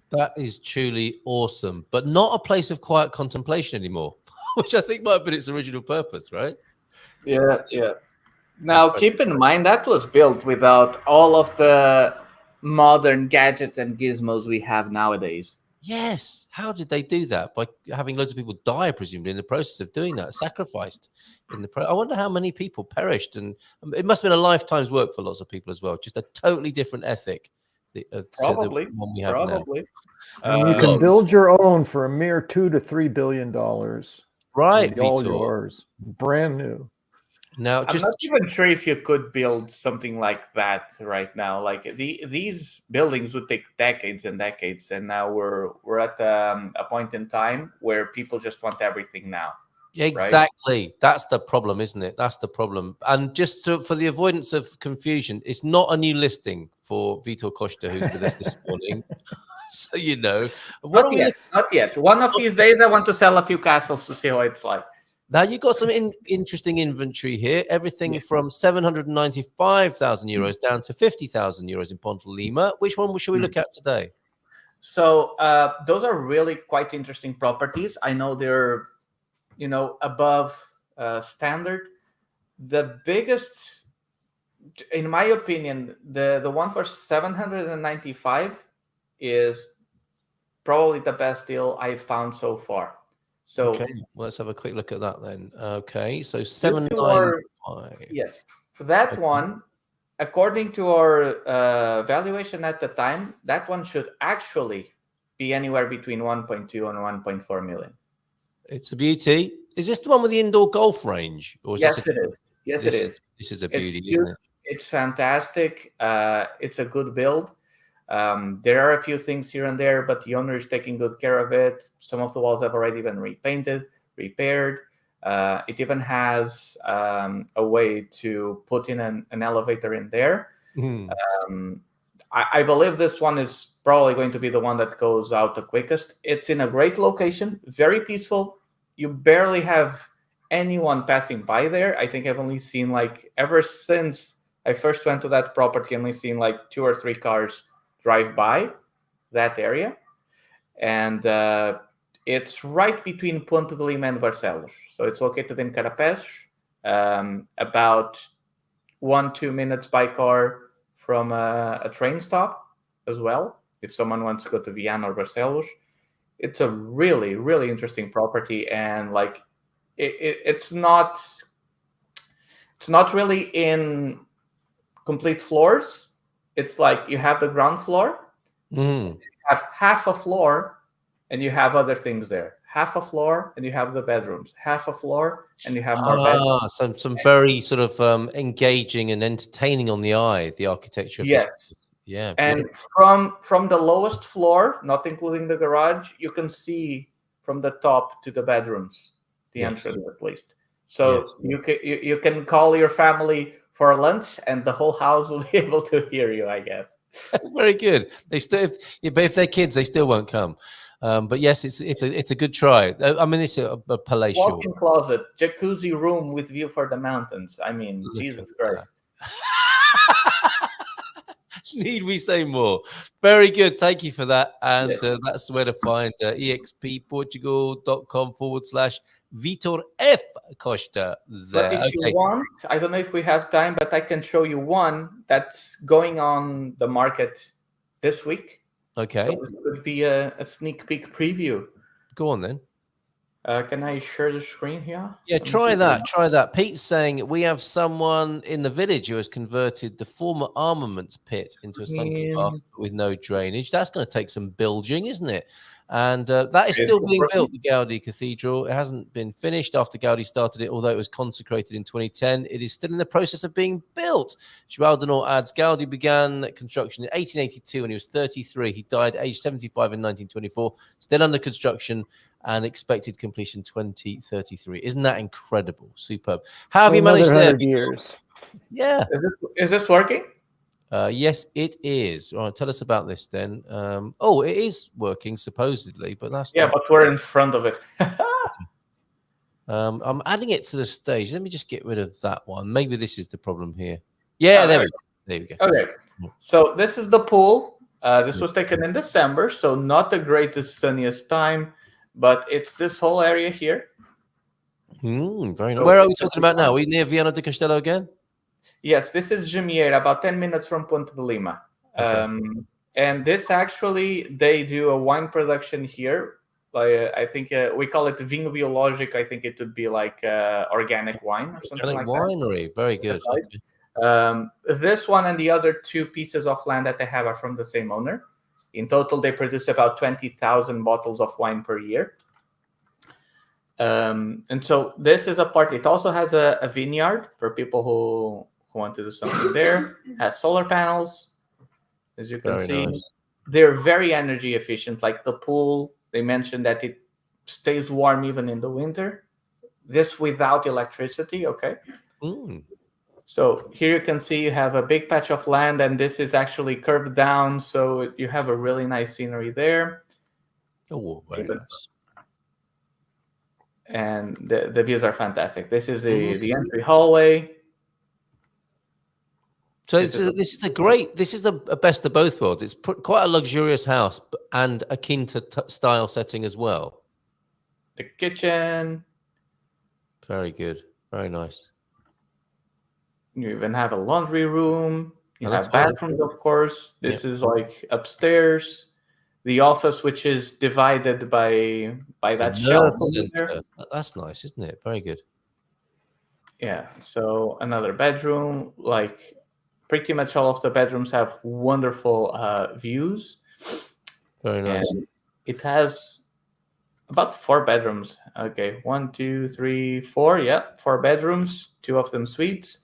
That is truly awesome, but not a place of quiet contemplation anymore, which I think might have been its original purpose, right? Yeah. Now, keep in mind that was built without all of the modern gadgets and gizmos we have nowadays. Yes. How did they do that? By having loads of people die, presumably, in the process of doing that, sacrificed in the I wonder how many people perished, and it must have been a lifetime's work for lots of people as well. Just a totally different ethic. Probably. One we have now. And you can build your own for a mere $2 to $3 billion. Right, all yours, brand new. Now, I'm not even sure if you could build something like that right now. Like these buildings would take decades and decades, and now we're at a point in time where people just want everything now. Exactly. Right? That's the problem, isn't it? That's the problem. And just for the avoidance of confusion, it's not a new listing for Vitor Costa, who's with us this morning. So you know. What Not are we yet. Not yet. One of these days, I want to sell a few castles to see how it's like. Now you've got some interesting inventory here. Everything from 795,000 euros down to 50,000 euros in Ponte Lima. Which one should we look at today? So those are really quite interesting properties. I know they're, above standard. The biggest, in my opinion, the one for 795 is probably the best deal I've found so far. So okay, well, let's have a quick look at that then. Okay, so due to 795. yes, that one, according to our valuation at the time, that one should actually be anywhere between 1.2 and 1.4 million. It's a beauty. Is this the one with the indoor golf range? Or is Yes, this it is. Yes, it is. This is a It's beauty, cute. isn't it? It's fantastic. It's a good build. There are a few things here and there, but the owner is taking good care of it. Some of the walls have already been repainted, repaired. It even has a way to put in an elevator in there. I believe this one is probably going to be the one that goes out the quickest. It's in a great location, very peaceful. You barely have anyone passing by there. I think I've only seen, ever since I first went to that property, only seen 2 or 3 cars drive by that area. And it's right between Ponte de Lima and Barcelos. So it's located in Carapés, about 1-2 minutes by car from a train stop as well, if someone wants to go to Viana or Barcelos. It's a really, really interesting property, and it's not really in complete floors. It's you have the ground floor, you have half a floor, and you have other things there. Half a floor, and you have the bedrooms. Half a floor, and you have more bedrooms. Some very sort of engaging and entertaining on the eye, the architecture of Yes. Yeah. And from the lowest floor, not including the garage, you can from the top to the bedrooms, the entrance at least. So you can call your family for lunch, and the whole house will be able to hear you, I guess. Very good. They still, if they're kids, they still won't come. But yes, it's a good try. I mean, it's a palatial Walk-in closet, jacuzzi room with view for the mountains. I mean, Jesus Christ. Need we say more? Very good. Thank you for that. And that's where to find expportugal.com/Vitor F. Costa. But if you want, I don't know if we have time, but I can show you one that's going on the market this week. Okay. So it could be a sneak peek preview. Go on then. Can I share the screen here? Yeah, try that. Pete's saying we have someone in the village who has converted the former armaments pit into a sunken bath with no drainage. That's going to take some bilging, isn't it? And that is still being built, the Gaudi Cathedral. It hasn't been finished after Gaudi started it, although it was consecrated in 2010. It is still in the process of being built. João Denor adds, Gaudi began construction in 1882 when he was 33. He died aged 75 in 1924, still under construction, and expected completion 2033. Isn't that incredible? Superb. How have you managed there? 100 years. Yeah. Is this working? Yes, it is. All right, tell us about this then. Oh, it is working supposedly, but that's but we're in front of it. I'm adding it to the stage. Let me just get rid of that one. Maybe this is the problem here. Yeah, there we go. Okay, so this is the pool. This was taken in December, so not the greatest sunniest time, but it's this whole area here. Very nice. Where are we talking about now? Are we near Viana do Castelo again? Yes, this is Jumieira, about 10 minutes from Ponte de Lima. Okay. And this actually, they do a wine production here. I think we call it vinho biológico. I think it would be like organic wine or something like winery. That. Very good. Okay. This one and the other 2 pieces of land that they have are from the same owner. In total, they produce about 20,000 bottles of wine per year. And so this is a part. It also has a vineyard for people who want to do something there. It has solar panels, as you can see. Nice. They're very energy efficient. Like the pool, they mentioned that it stays warm even in the winter. This without electricity, okay? So here you can see you have a big patch of land, and this is actually curved down, so you have a really nice scenery there. Oh, very nice. And the views are fantastic. This is the entry hallway. So this is a best of both worlds. It's quite a luxurious house and akin to style setting as well. The kitchen. Very good. Very nice. You even have a laundry room. You have toilet. bathrooms, of course. This is like upstairs. The office, which is divided by that shelf. That's nice, isn't it? Very good. Yeah. So another bedroom. Like pretty much all of the bedrooms have wonderful views. Very nice. And it has about 4 bedrooms. Okay, 1, 2, 3, 4. Yeah, 4 bedrooms. 2 of them suites.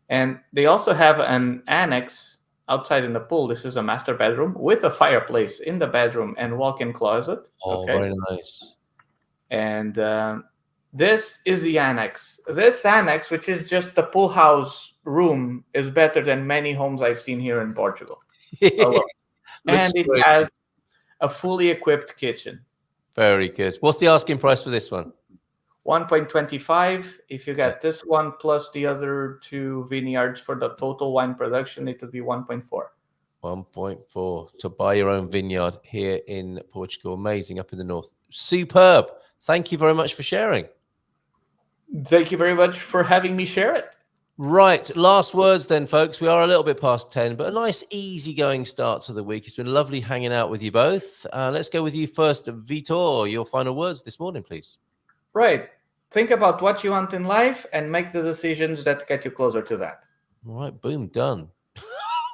And they also have an annex outside in the pool. This is a master bedroom with a fireplace in the bedroom and walk-in closet. Oh, okay. Very nice. And this is the annex. This annex, which is just the pool house room, is better than many homes I've seen here in Portugal. And it has a fully equipped kitchen. Very good. What's the asking price for this one? 1.25. If you get this one plus the other 2 vineyards for the total wine production, it will be 1.4. 1.4 to buy your own vineyard here in Portugal. Amazing, up in the north. Superb. Thank you very much for sharing. Thank you very much for having me share it. Right, last words then, folks. We are a little bit past 10, but a nice, easygoing start to the week. It's been lovely hanging out with you both. Let's go with you first, Vitor. Your final words this morning, please. Right. Think about what you want in life and make the decisions that get you closer to that. All right, boom, done.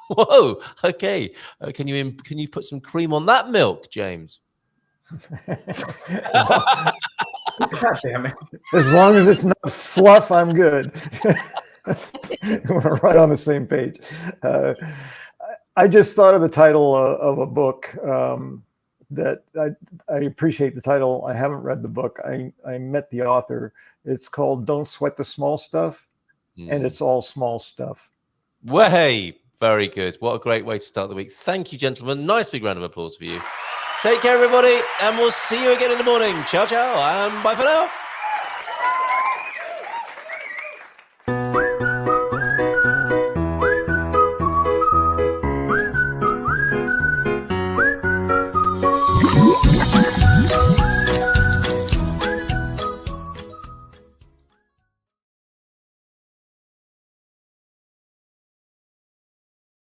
Whoa, okay. Can you put some cream on that milk, James? God damn it. As long as it's not fluff, I'm good. We're right on the same page. I just thought of the title of a book that I appreciate the title. I haven't read the book. I met the author. It's called Don't Sweat the Small Stuff, and it's all small stuff. Well, hey, very good. What a great way to start the week. Thank you, gentlemen. Nice big round of applause for you. Take care, everybody, and we'll see you again in the morning. Ciao, ciao, and bye for now.